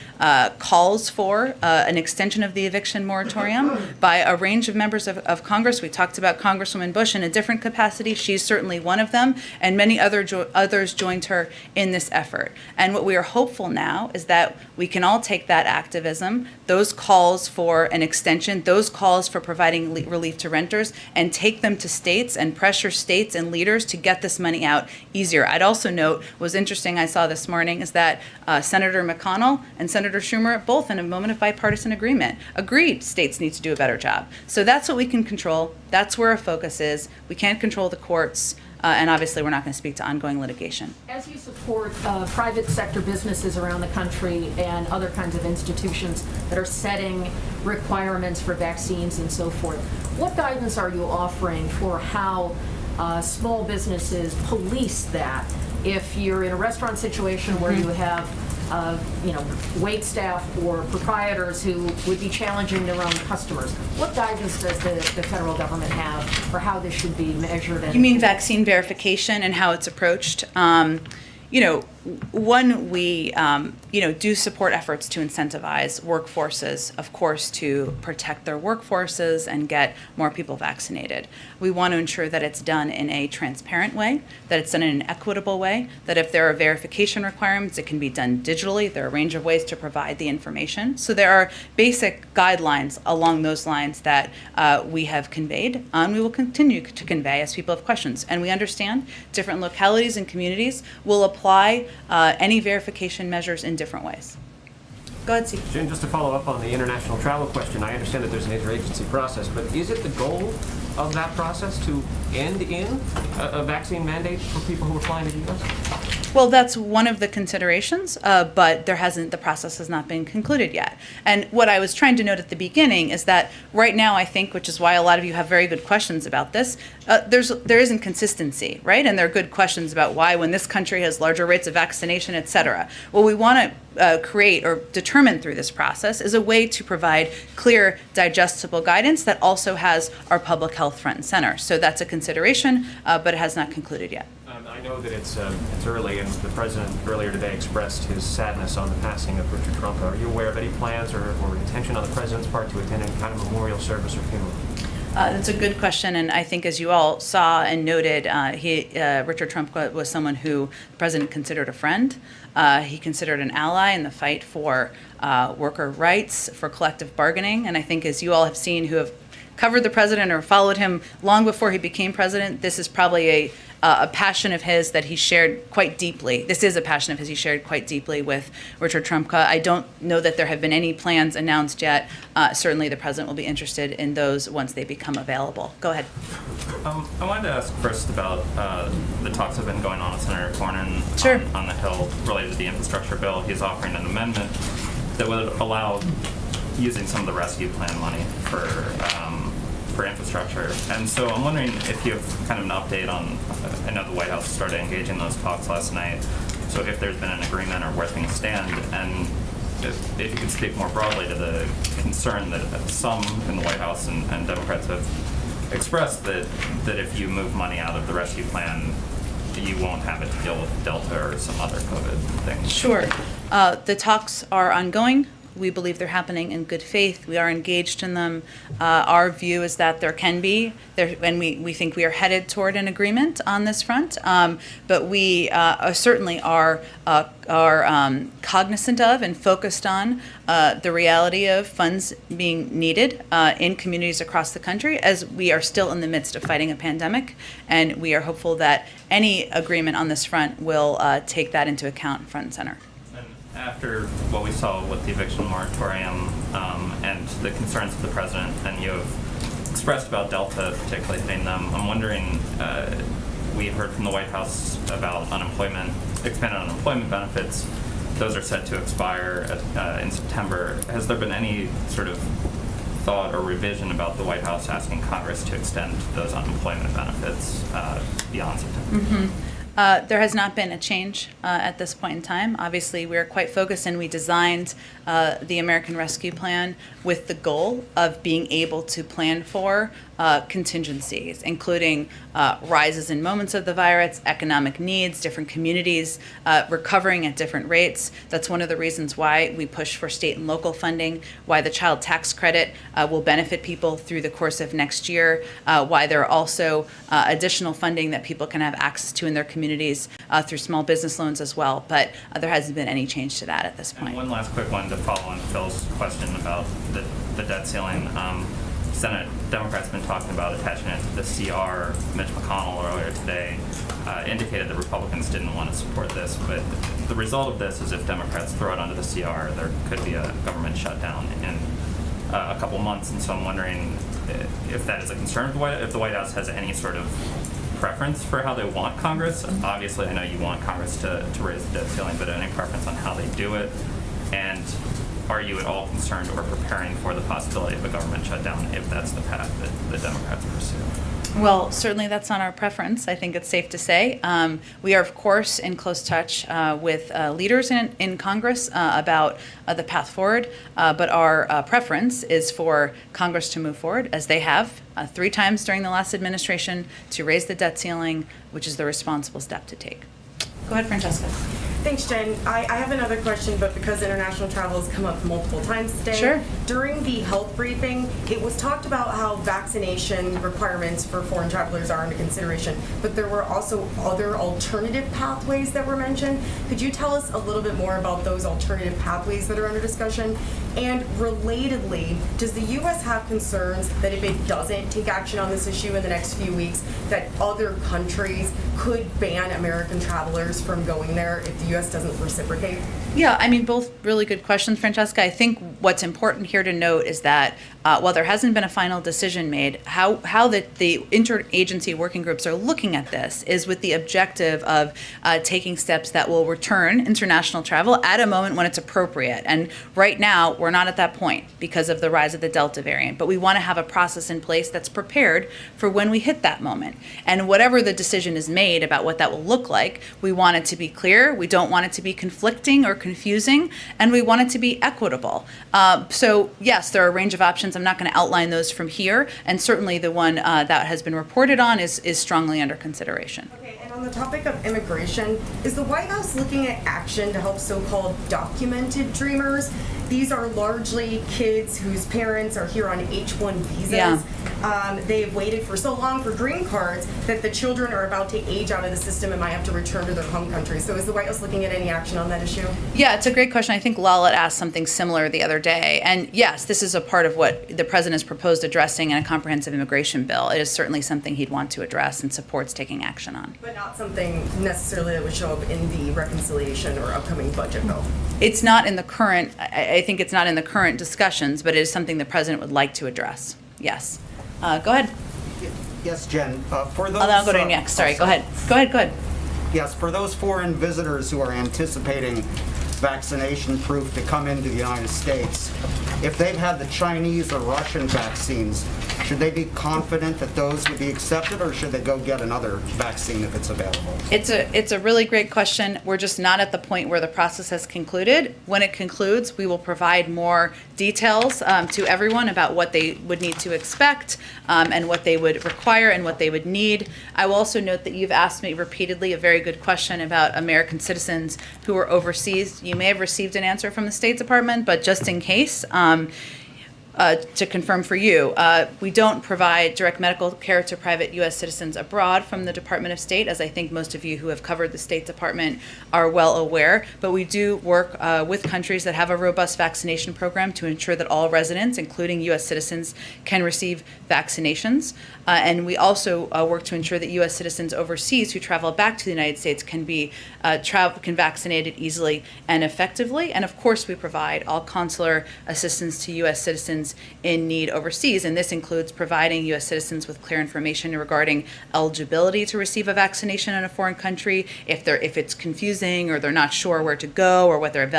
calls for an extension of the eviction moratorium by a range of members of Congress. We talked about Congresswoman Bush in a different capacity. She's certainly one of them, and many others joined her in this effort. And what we are hopeful now is that we can all take that activism, those calls for an extension, those calls for providing relief to renters, and take them to states and pressure states and leaders to get this money out easier. I'd also note, what was interesting I saw this morning is that Senator McConnell and Senator Schumer, both in a moment of bipartisan agreement, agreed states need to do a better job. So that's what we can control. That's where our focus is. We can't control the courts. And obviously, we're not going to speak to ongoing litigation. As you support private sector businesses around the country and other kinds of institutions that are setting requirements for vaccines and so forth, what guidance are you offering for how small businesses police that? If you're in a restaurant situation where you have wait staff or proprietors who would be challenging their own customers. What guidance does the federal government have for how this should be measured? You mean vaccine verification and how it's approached? One, we do support efforts to incentivize workforces, of course, to protect their workforces and get more people vaccinated. We want to ensure that it's done in a transparent way, that it's done in an equitable way, that if there are verification requirements, it can be done digitally. There are a range of ways to provide the information. So there are basic guidelines along those lines that we have conveyed, and we will continue to convey as people have questions. And we understand different localities and communities will apply any verification measures in different ways. Go ahead, Steve. Jim, just to follow up on the international travel question, I understand that there's an interagency process, but is it the goal of that process to end in a vaccine mandate for people who are flying to the U.S.? Well, that's one of the considerations, but the process has not been concluded yet. And what I was trying to note at the beginning is that right now, I think, which is why a lot of you have very good questions about this, there isn't consistency, right? And there are good questions about why, when this country has larger rates of vaccination, et cetera. What we want to create or determine through this process is a way to provide clear, digestible guidance that also has our public health front and center. So that's a consideration, but it has not concluded yet. I know that it's early, and the president earlier today expressed his sadness on the passing of Richard Trumka. Are you aware of any plans or intention on the president's part to attend any kind of memorial service or funeral? That's a good question, and I think as you all saw and noted, Richard Trumka was someone who the president considered a friend. He considered an ally in the fight for worker rights, for collective bargaining, and I think as you all have seen who have covered the president or followed him long before he became president, this is probably a passion of his that he shared quite deeply. This is a passion of his he shared quite deeply with Richard Trumka. I don't know that there have been any plans announced yet. Certainly the president will be interested in those once they become available. Go ahead. I wanted to ask first about the talks that have been going on with Senator Cornyn Sure. on the Hill related to the infrastructure bill. He's offering an amendment that would allow using some of the rescue plan money for infrastructure. And so I'm wondering if you have kind of an update on, I know the White House started engaging those talks last night, so if there's been an agreement or where things stand, and if you could speak more broadly to the concern that some in the White House and Democrats have expressed that if you move money out of the rescue plan, you won't have it to deal with Delta or some other COVID things. Sure. The talks are ongoing. We believe they're happening in good faith. We are engaged in them. Our view is that there can be, and we think we are headed toward an agreement on this front. But we certainly are cognizant of and focused on the reality of funds being needed in communities across the country, as we are still in the midst of fighting a pandemic. And we are hopeful that any agreement on this front will take that into account front and center. After what we saw with the eviction moratorium and the concerns of the president, and you have expressed about Delta particularly hitting them, I'm wondering, we heard from the White House about expanded unemployment benefits. Those are set to expire in September. Has there been any sort of thought or revision about the White House asking Congress to extend those unemployment benefits beyond September? Mm-hmm. There has not been a change at this point in time. Obviously, we're quite focused, and we designed the American Rescue Plan with the goal of being able to plan for contingencies, including rises in moments of the virus, economic needs, different communities recovering at different rates. That's one of the reasons why we push for state and local funding, why the child tax credit will benefit people through the course of next year, why there are also additional funding that people can have access to in their communities through small business loans as well. But there hasn't been any change to that at this point. And one last quick one to follow on Phil's question about the debt ceiling. Senate Democrats have been talking about attaching it to the CR. Mitch McConnell earlier today indicated that Republicans didn't want to support this, but the result of this is if Democrats throw it onto the CR, there could be a government shutdown in a couple months, and so I'm wondering if that is a concern if the White House has any sort of preference for how they want Congress. Obviously, I know you want Congress to raise the debt ceiling, but any preference on how they do it? And are you at all concerned or preparing for the possibility of a government shutdown if that's the path that the Democrats pursue? Well, certainly that's not our preference. I think it's safe to say. We are, of course, in close touch with leaders in Congress about the path forward, but our preference is for Congress to move forward, as they have 3 times during the last administration, to raise the debt ceiling, which is the responsible step to take. Go ahead, Francesca. Thanks, Jen. I have another question, but because international travel has come up multiple times today. Sure. During the health briefing, it was talked about how vaccination requirements for foreign travelers are under consideration, but there were also other alternative pathways that were mentioned. Could you tell us a little bit more about those alternative pathways that are under discussion? And relatedly, does the U.S. have concerns that if it doesn't take action on this issue in the next few weeks, that other countries could ban American travelers from going there if the U.S. doesn't reciprocate? Yeah, I mean, both really good questions, Francesca. I think what's important here to note is that while there hasn't been a final decision made, how the interagency working groups are looking at this is with the objective of taking steps that will return international travel at a moment when it's appropriate. And right now, we're not at that point because of the rise of the Delta variant. But we want to have a process in place that's prepared for when we hit that moment. And whatever the decision is made about what that will look like, we want it to be clear. We don't want it to be conflicting or confusing, and we want it to be equitable. So yes, there are a range of options. I'm not going to outline those from here, and certainly the one that has been reported on is strongly under consideration. Okay, and on the topic of immigration, is the White House looking at action to help so-called documented dreamers? These are largely kids whose parents are here on H-1 visas. Yeah. They have waited for so long for green cards that the children are about to age out of the system and might have to return to their home country. So is the White House looking at any action on that issue? Yeah, it's a great question. I think Lal had asked something similar the other day. And yes, this is a part of what the president has proposed addressing in a comprehensive immigration bill. It is certainly something he'd want to address and supports taking action on. But not something necessarily that would show up in the reconciliation or upcoming budget bill. It's not in the current, I think it's not in the current discussions, but it is something the president would like to address. Yes. Go ahead. Yes, Jen. For those, I'll go to you next. Sorry, go ahead. Go ahead. Yes, for those foreign visitors who are anticipating vaccination proof to come into the United States, if they've had the Chinese or Russian vaccines, should they be confident that those would be accepted, or should they go get another vaccine if it's available? It's a really great question. We're just not at the point where the process has concluded. When it concludes, we will provide more details to everyone about what they would need to expect and what they would require and what they would need. I will also note that you've asked me repeatedly a very good question about American citizens who are overseas. You may have received an answer from the State Department, but just in case, to confirm for you, we don't provide direct medical care to private U.S. citizens abroad from the Department of State, as I think most of you who have covered the State Department are well aware. But we do work with countries that have a robust vaccination program to ensure that all residents, including U.S. citizens, can receive vaccinations. And we also work to ensure that U.S. citizens overseas who travel back to the United States can be can vaccinated easily and effectively. And of course, we provide all consular assistance to U.S. citizens in need overseas, and this includes providing U.S. citizens with clear information regarding eligibility to receive a vaccination in a foreign country, if it's confusing or they're not sure where to go or what their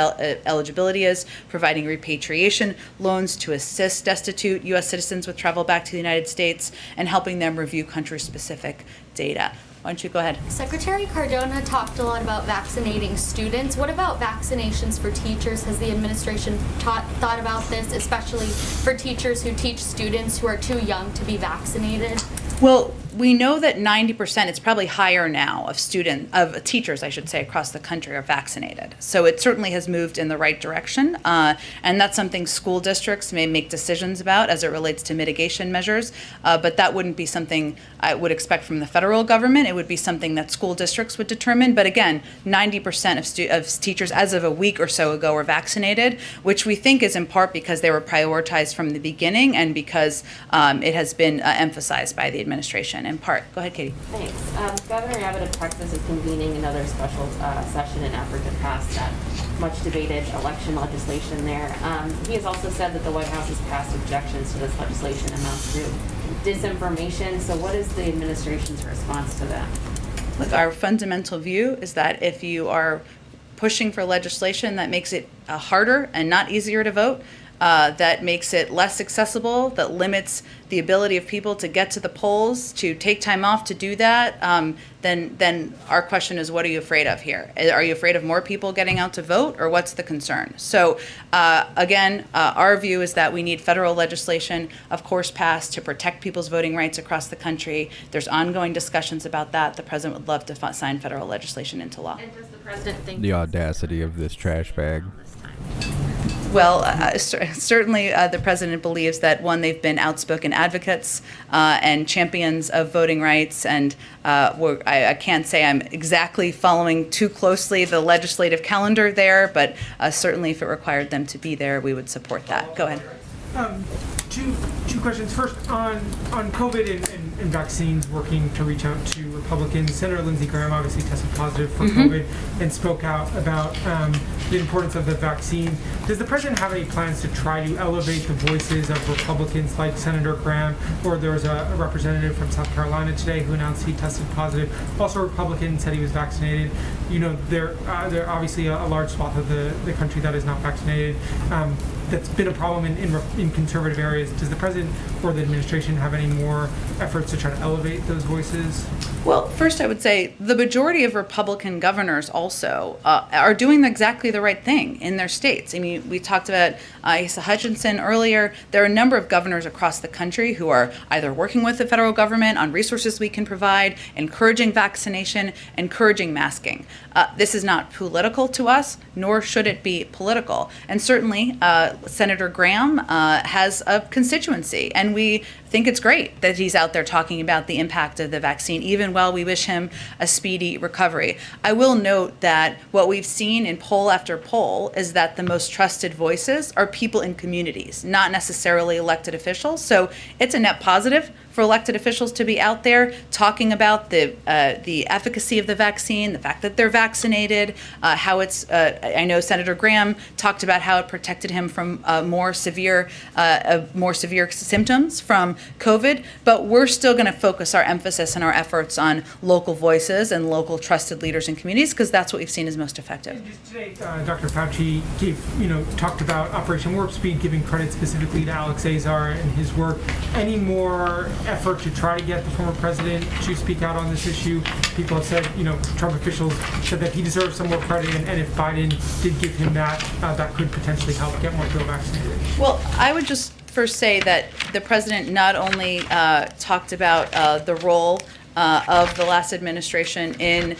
eligibility is, providing repatriation loans to assist destitute U.S. citizens with travel back to the United States, and helping them review country-specific data. Why don't you go ahead? Secretary Cardona talked a lot about vaccinating students. What about vaccinations for teachers? Has the administration thought about this, especially for teachers who teach students who are too young to be vaccinated? Well, we know that 90%, it's probably higher now, of teachers, I should say, across the country are vaccinated. So it certainly has moved in the right direction. And that's something school districts may make decisions about as it relates to mitigation measures. But that wouldn't be something I would expect from the federal government. It would be something that school districts would determine. But again, 90% of teachers as of a week or so ago were vaccinated, which we think is in part because they were prioritized from the beginning and because it has been emphasized by the administration in part. Go ahead, Katie. Thanks. Governor Abbott of Texas is convening another special session in effort to pass that much debated election legislation there. He has also said that the White House has passed objections to this legislation amounts to disinformation. So what is the administration's response to that? Look, our fundamental view is that if you are pushing for legislation that makes it harder and not easier to vote, that makes it less accessible, that limits the ability of people to get to the polls, to take time off to do that, then our question is, what are you afraid of here? Are you afraid of more people getting out to vote, or what's the concern? So again, our view is that we need federal legislation, of course, passed to protect people's voting rights across the country. There's ongoing discussions about that. The president would love to sign federal legislation into law. And does the president think The audacity of this trash bag. Well, certainly the president believes that, one, they've been outspoken advocates and champions of voting rights, and I can't say I'm exactly following too closely the legislative calendar there, but certainly if it required them to be there, we would support that. Go ahead. Two questions. First, on COVID and vaccines, working to reach out to Republicans. Senator Lindsey Graham obviously tested positive for COVID and spoke out about the importance of the vaccine. Does the president have any plans to try to elevate the voices of Republicans like Senator Graham? Or there was a representative from South Carolina today who announced he tested positive. Also, a Republican said he was vaccinated. You know, there obviously a large swath of the country that is not vaccinated. That's been a problem in conservative areas. Does the president or the administration have any more efforts to try to elevate those voices? Well, first I would say the majority of Republican governors also are doing exactly the right thing in their states. I mean, we talked about Asa Hutchinson earlier. There are a number of governors across the country who are either working with the federal government on resources we can provide, encouraging vaccination, encouraging masking. This is not political to us, nor should it be political. And certainly, Senator Graham has a constituency, and we think it's great that he's out there talking about the impact of the vaccine, even while we wish him a speedy recovery. I will note that what we've seen in poll after poll is that the most trusted voices are people in communities, not necessarily elected officials. So it's a net positive for elected officials to be out there talking about the efficacy of the vaccine, the fact that they're vaccinated, how it's, I know Senator Graham talked about how it protected him from more severe symptoms from COVID, but we're still going to focus our emphasis and our efforts on local voices and local trusted leaders in communities, because that's what we've seen is most effective. Today, Dr. Fauci talked about Operation Warp Speed, giving credit specifically to Alex Azar and his work. Any more effort to try to get the former president to speak out on this issue? People have said, Trump officials said that he deserves some more credit, and if Biden did give him that, that could potentially help get more people vaccinated. Well, I would just first say that the president not only talked about the role of the last administration in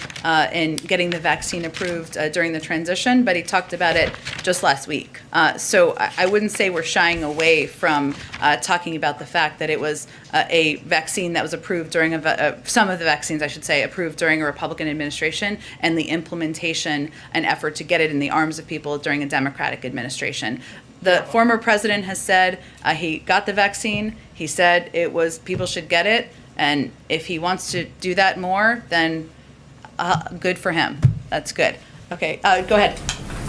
getting the vaccine approved during the transition, but he talked about it just last week. So I wouldn't say we're shying away from talking about the fact that it was a vaccine that was approved during some of the vaccines, I should say, approved during a Republican administration, and the implementation and effort to get it in the arms of people during a Democratic administration. The former president has said he got the vaccine. He said people should get it. And if he wants to do that more, then good for him. That's good. Okay, go ahead.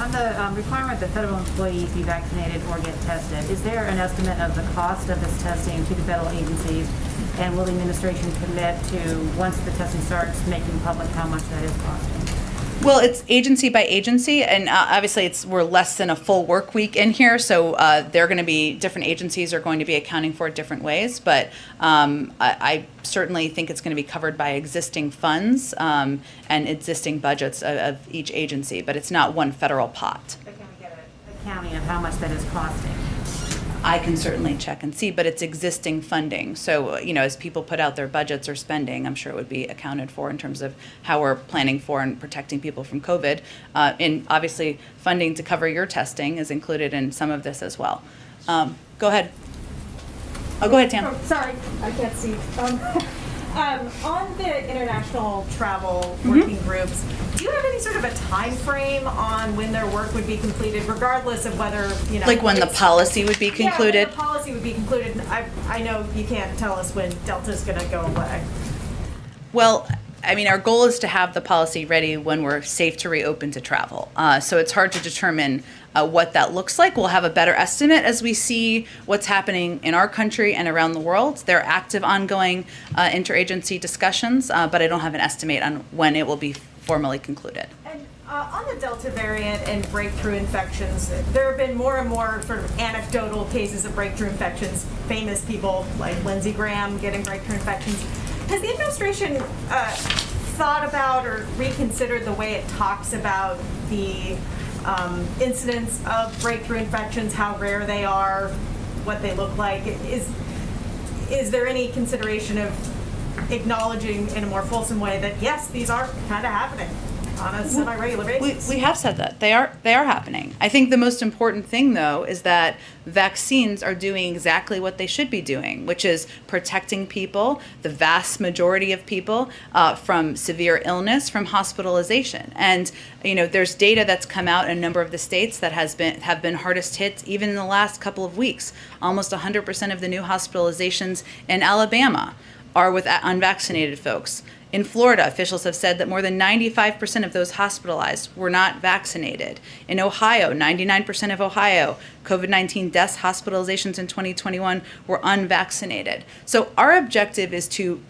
On the requirement that federal employees be vaccinated or get tested, is there an estimate of the cost of this testing to the federal agencies? And will the administration commit to, once the testing starts, making public how much that is costing? Well, it's agency by agency, and obviously we're less than a full work week in here, so they're going to be, different agencies are going to be accounting for it different ways, but I certainly think it's going to be covered by existing funds and existing budgets of each agency, but it's not one federal pot. But can we get an accounting of how much that is costing? I can certainly check and see, but it's existing funding. So, as people put out their budgets or spending, I'm sure it would be accounted for in terms of how we're planning for and protecting people from COVID. And obviously, funding to cover your testing is included in some of this as well. Go ahead. Oh, go ahead, Tam. Oh, sorry, I can't see. On the international travel working groups, do you have any sort of a time frame on when their work would be completed, regardless of whether, like when the policy would be concluded? Yeah, when the policy would be concluded. I know you can't tell us when Delta's going to go away. Well, our goal is to have the policy ready when we're safe to reopen to travel. So it's hard to determine what that looks like. We'll have a better estimate as we see what's happening in our country and around the world. There are active, ongoing interagency discussions, but I don't have an estimate on when it will be formally concluded. And on the Delta variant and breakthrough infections, there have been more and more sort of anecdotal cases of breakthrough infections, famous people like Lindsey Graham getting breakthrough infections. Has the administration thought about or reconsidered the way it talks about the incidence of breakthrough infections, how rare they are, what they look like? Is there any consideration of acknowledging in a more fulsome way that yes, these are kind of happening on a semi-regular basis? We have said that. They are happening. I think the most important thing, though, is that vaccines are doing exactly what they should be doing, which is protecting people, the vast majority of people, from severe illness, from hospitalization. And, there's data that's come out in a number of the states that have been hardest hit even in the last couple of weeks. Almost 100% of the new hospitalizations in Alabama are with unvaccinated folks. In Florida, officials have said that more than 95% of those hospitalized were not vaccinated. In Ohio, 99% of Ohio COVID-19 deaths, hospitalizations in 2021 were unvaccinated. So our objective is to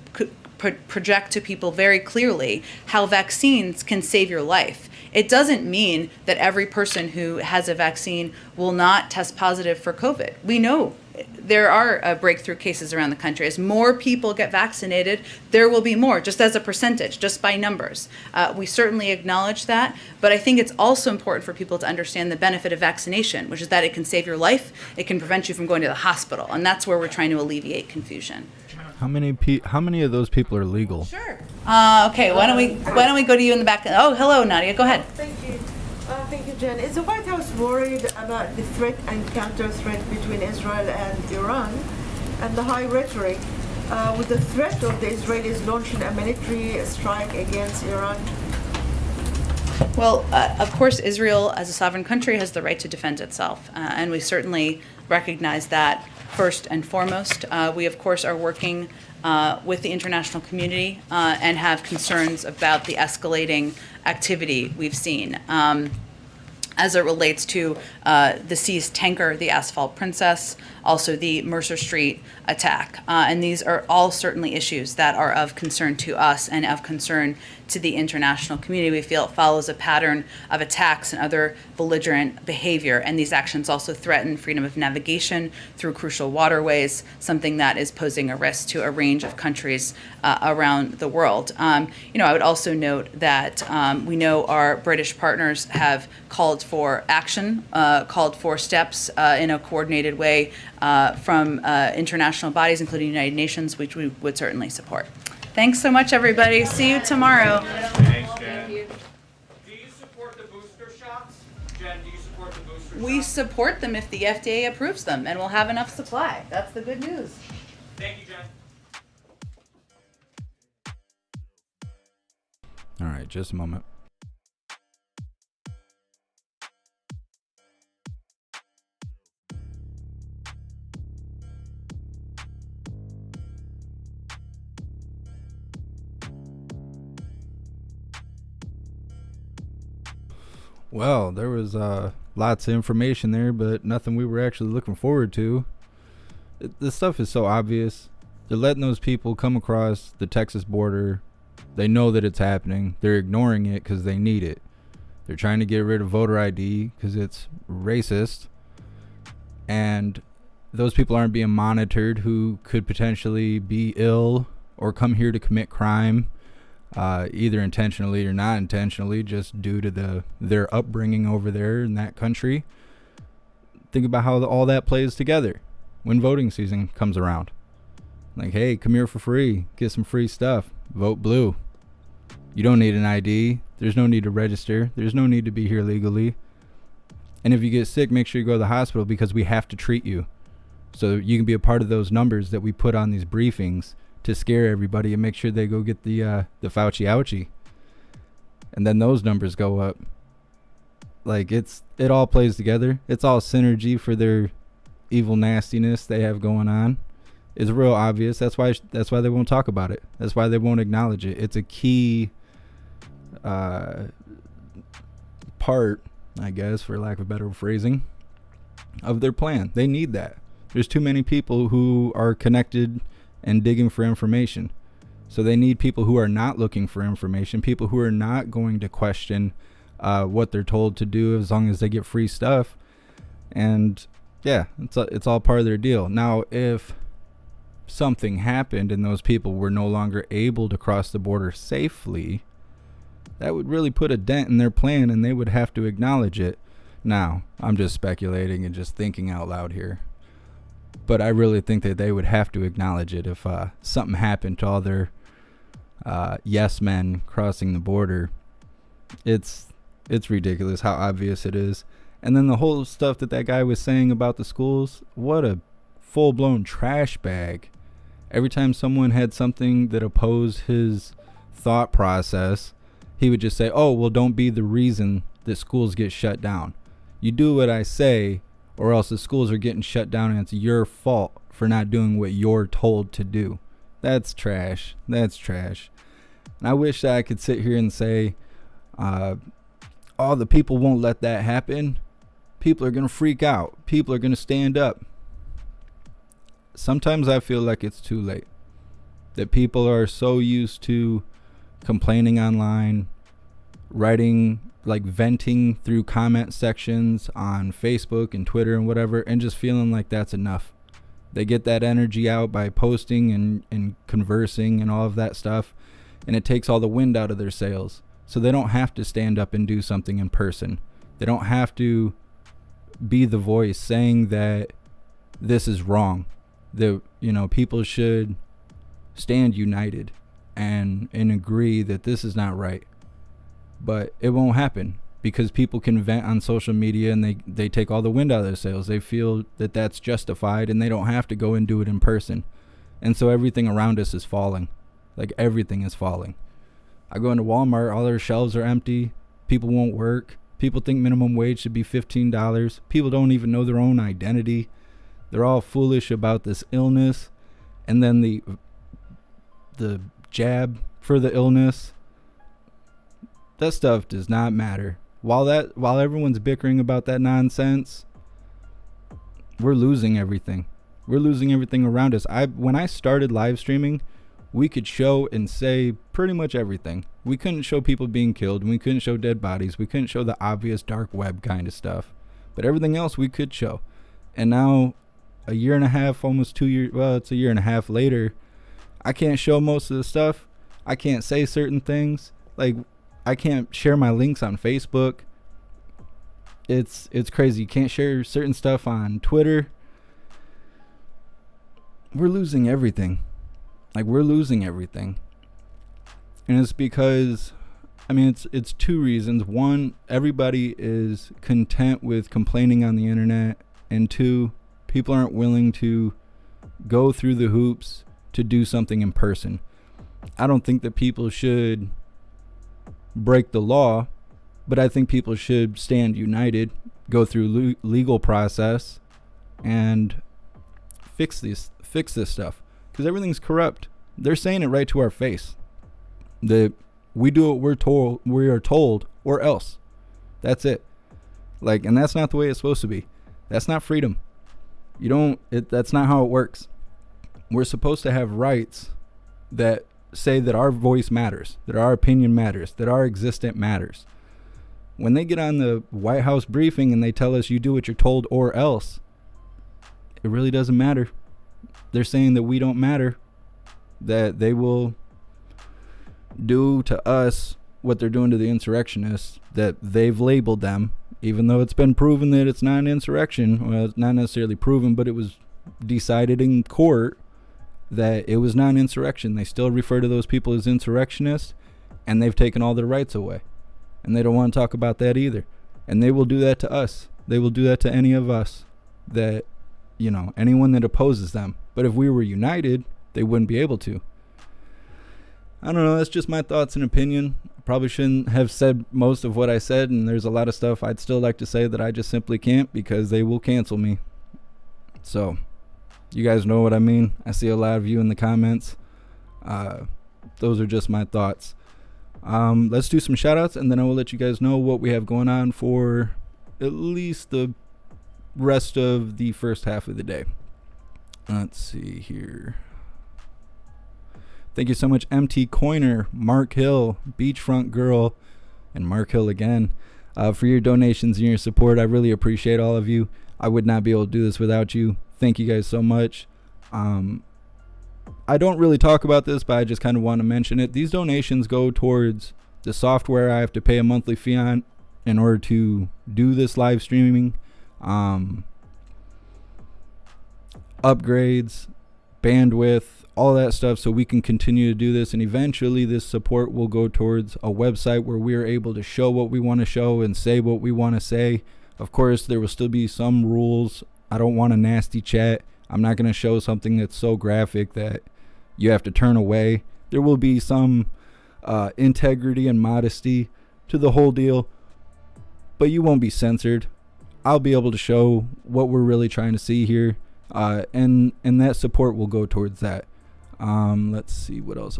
project to people very clearly how vaccines can save your life. It doesn't mean that every person who has a vaccine will not test positive for COVID. We know there are breakthrough cases around the country. As more people get vaccinated, there will be more, just as a percentage, just by numbers. We certainly acknowledge that, but I think it's also important for people to understand the benefit of vaccination, which is that it can save your life, it can prevent you from going to the hospital, and that's where we're trying to alleviate confusion. How many of those people are legal? Sure. Okay, why don't we go to you in the back? Oh, hello, Nadia, go ahead. Thank you. Thank you, Jen. Is the White House worried about the threat and counter-threat between Israel and Iran and the high rhetoric with the threat of the Israelis launching a military strike against Iran? Well, of course, Israel, as a sovereign country, has the right to defend itself, and we certainly recognize that first and foremost. We, of course, are working with the international community and have concerns about the escalating activity we've seen as it relates to the seized tanker, the Asphalt Princess, also the Mercer Street attack. And these are all certainly issues that are of concern to us and of concern to the international community. We feel it follows a pattern of attacks and other belligerent behavior, and these actions also threaten freedom of navigation through crucial waterways, something that is posing a risk to a range of countries around the world. I would also note that we know our British partners have called for action, called for steps in a coordinated way from international bodies, including the United Nations, which we would certainly support. Thanks so much, everybody. See you tomorrow. Thanks, Jen. Do you support the booster shots? Jen, do you support the booster shots? We support them if the FDA approves them, and we'll have enough supply. That's the good news. Thank you, Jen. All right, just a moment. Well, there was lots of information there, but nothing we were actually looking forward to. This stuff is so obvious. They're letting those people come across the Texas border. They know that it's happening. They're ignoring it because they need it. They're trying to get rid of voter ID because it's racist. And those people aren't being monitored who could potentially be ill or come here to commit crime, either intentionally or not intentionally, just due to their upbringing over there in that country. Think about how all that plays together when voting season comes around. Like, hey, come here for free, get some free stuff, vote blue. You don't need an ID. There's no need to register. There's no need to be here legally. And if you get sick, make sure you go to the hospital because we have to treat you. So you can be a part of those numbers that we put on these briefings to scare everybody and make sure they go get the Fauci ouchie. And then those numbers go up. Like, it all plays together. It's all synergy for their evil nastiness they have going on. It's real obvious. That's why they won't talk about it. That's why they won't acknowledge it. It's a key part, I guess, for lack of better phrasing, of their plan. They need that. There's too many people who are connected and digging for information. So they need people who are not looking for information, people who are not going to question what they're told to do as long as they get free stuff. And yeah, it's all part of their deal. Now, if something happened and those people were no longer able to cross the border safely, that would really put a dent in their plan and they would have to acknowledge it. Now, I'm just speculating and just thinking out loud here. But I really think that they would have to acknowledge it if something happened to all their yes men crossing the border. It's ridiculous how obvious it is. And then the whole stuff that guy was saying about the schools, what a full-blown trash bag. Every time someone had something that opposed his thought process, he would just say, oh, well, don't be the reason that schools get shut down. You do what I say, or else the schools are getting shut down and it's your fault for not doing what you're told to do. That's trash. That's trash. And I wish that I could sit here and say, oh, the people won't let that happen. People are going to freak out. People are going to stand up. Sometimes I feel like it's too late. That people are so used to complaining online, writing, like venting through comment sections on Facebook and Twitter and whatever, and just feeling like that's enough. They get that energy out by posting and conversing and all of that stuff, and it takes all the wind out of their sails. So they don't have to stand up and do something in person. They don't have to be the voice saying that this is wrong. That, people should stand united and agree that this is not right. But it won't happen because people can vent on social media and they take all the wind out of their sails. They feel that that's justified and they don't have to go and do it in person. And so everything around us is falling. Like, everything is falling. I go into Walmart, all their shelves are empty. People won't work. People think minimum wage should be $15. People don't even know their own identity. They're all foolish about this illness. And then the jab for the illness, that stuff does not matter. While everyone's bickering about that nonsense, we're losing everything. We're losing everything around us. When I started live streaming, we could show and say pretty much everything. We couldn't show people being killed. We couldn't show dead bodies. We couldn't show the obvious dark web kind of stuff. But everything else we could show. And now, a year and a half, almost 2 years, well, it's a year and a half later, I can't show most of the stuff. I can't say certain things. Like, I can't share my links on Facebook. It's crazy. You can't share certain stuff on Twitter. We're losing everything. Like, we're losing everything. And it's because, it's two reasons. One, everybody is content with complaining on the internet. And two, people aren't willing to go through the hoops to do something in person. I don't think that people should break the law, but I think people should stand united, go through legal process, and fix this stuff. Because everything's corrupt. They're saying it right to our face. That we do what we are told, or else. That's it. Like, and that's not the way it's supposed to be. That's not freedom. That's not how it works. We're supposed to have rights that say that our voice matters, that our opinion matters, that our existence matters. when they get on the White House briefing and they tell us you do what you're told or else, it really doesn't matter. They're saying that we don't matter, that they will do to us what they're doing to the insurrectionists, that they've labeled them, even though it's been proven that it's not an insurrection. Well, it's not necessarily proven, but it was decided in court that it was not an insurrection. They still refer to those people as insurrectionists, and they've taken all their rights away. And they don't want to talk about that either. And they will do that to us. They will do that to any of us, that, you know, anyone that opposes them. But if we were united, they wouldn't be able to. I don't know. That's just my thoughts and opinion. I probably shouldn't have said most of what I said, and there's a lot of stuff I'd still like to say that I just simply can't because they will cancel me. So, you guys know what I mean. I see a lot of you in the comments. Those are just my thoughts. Let's do some shout outs, and then I will let you guys know what we have going on for at least the rest of the first half of the day. Let's see here. Thank you so much, MT Coiner, Mark Hill, Beachfront Girl, and Mark Hill again, for your donations and your support. I really appreciate all of you. I would not be able to do this without you. Thank you guys so much. I don't really talk about this, but I just kind of want to mention it. These donations go towards the software I have to pay a monthly fee on in order to do this live streaming, upgrades, bandwidth, all that stuff, so we can continue to do this. And eventually this support will go towards a website where we are able to show what we want to show and say what we want to say. Of course, there will still be some rules. I don't want a nasty chat. I'm not going to show something that's so graphic that you have to turn away. There will be some integrity and modesty to the whole deal, but you won't be censored. I'll be able to show what we're really trying to see here, and that support will go towards that. Let's see what else.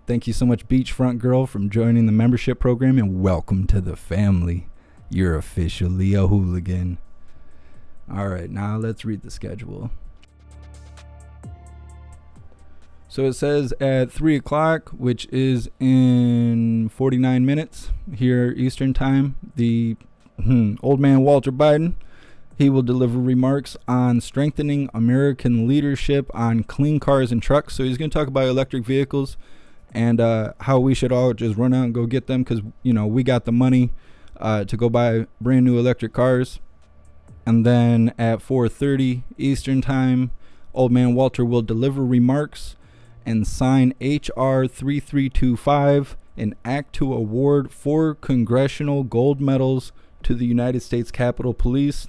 Thank you so much, Beachfront Girl, from joining the membership program, and welcome to the family. You're officially a hooligan. All right, now let's read the schedule. So it says at 3 o'clock, which is in 49 minutes here Eastern time, the old man Walter Biden, he will deliver remarks on strengthening American leadership on clean cars and trucks. So he's going to talk about electric vehicles and how we should all just run out and go get them because, you know, we got the money to go buy brand new electric cars. And then at 4:30 Eastern time, old man Walter will deliver remarks and sign H.R. 3325, an act to award 4 congressional gold medals to the United States Capitol Police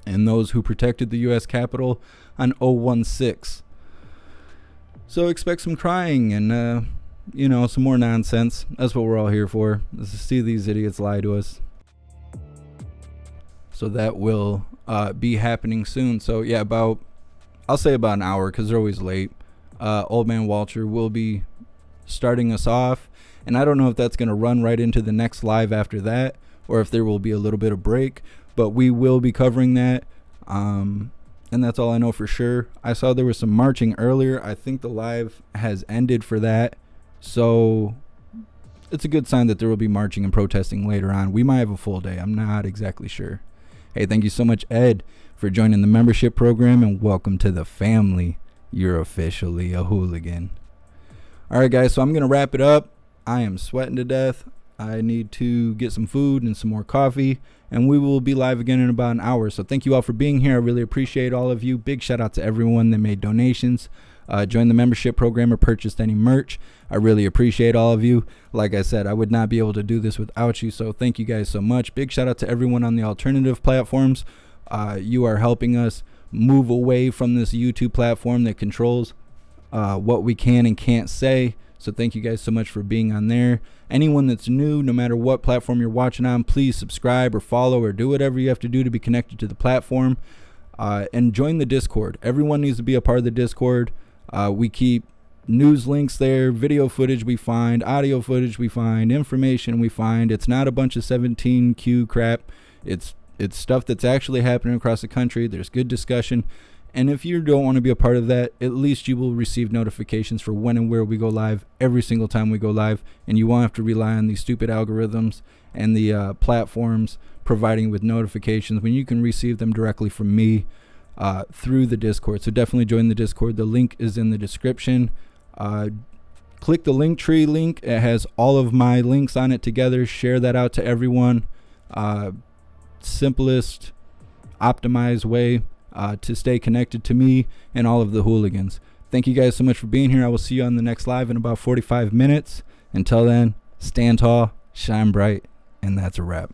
and those who protected the U.S. Capitol on 016. So expect some crying and, some more nonsense. That's what we're all here for, is to see these idiots lie to us. So that will be happening soon. So yeah, I'll say about an hour because they're always late. Old man Walter will be starting us off, and I don't know if that's going to run right into the next live after that or if there will be a little bit of break, but we will be covering that. And that's all I know for sure. I saw there was some marching earlier. I think the live has ended for that, so it's a good sign that there will be marching and protesting later on. We might have a full day. I'm not exactly sure. Hey, thank you so much, Ed, for joining the membership program, and welcome to the family. You're officially a hooligan. All right, guys, so I'm going to wrap it up. I am sweating to death. I need to get some food and some more coffee, and we will be live again in about an hour. So thank you all for being here. I really appreciate all of you. Big shout out to everyone that made donations, joined the membership program, or purchased any merch. I really appreciate all of you. Like I said, I would not be able to do this without you, so thank you guys so much. Big shout out to everyone on the alternative platforms. You are helping us move away from this YouTube platform that controls what we can and can't say. So thank you guys so much for being on there. Anyone that's new, no matter what platform you're watching on, please subscribe or follow or do whatever you have to do to be connected to the platform. And join the Discord. Everyone needs to be a part of the Discord. We keep news links there, video footage we find, audio footage we find, information we find. It's not a bunch of 17Q crap. It's stuff that's actually happening across the country. There's good discussion, And if you don't want to be a part of that, at least you will receive notifications for when and where we go live every single time we go live. And you won't have to rely on these stupid algorithms and the platforms providing with notifications when you can receive them directly from me through the Discord. So definitely join the Discord. The link is in the description. Click the Linktree link. It has all of my links on it together. Share that out to everyone. Simplest, optimized way to stay connected to me and all of the hooligans. Thank you guys so much for being here. I will see you on the next live in about 45 minutes. Until then, stand tall, shine bright, and that's a wrap.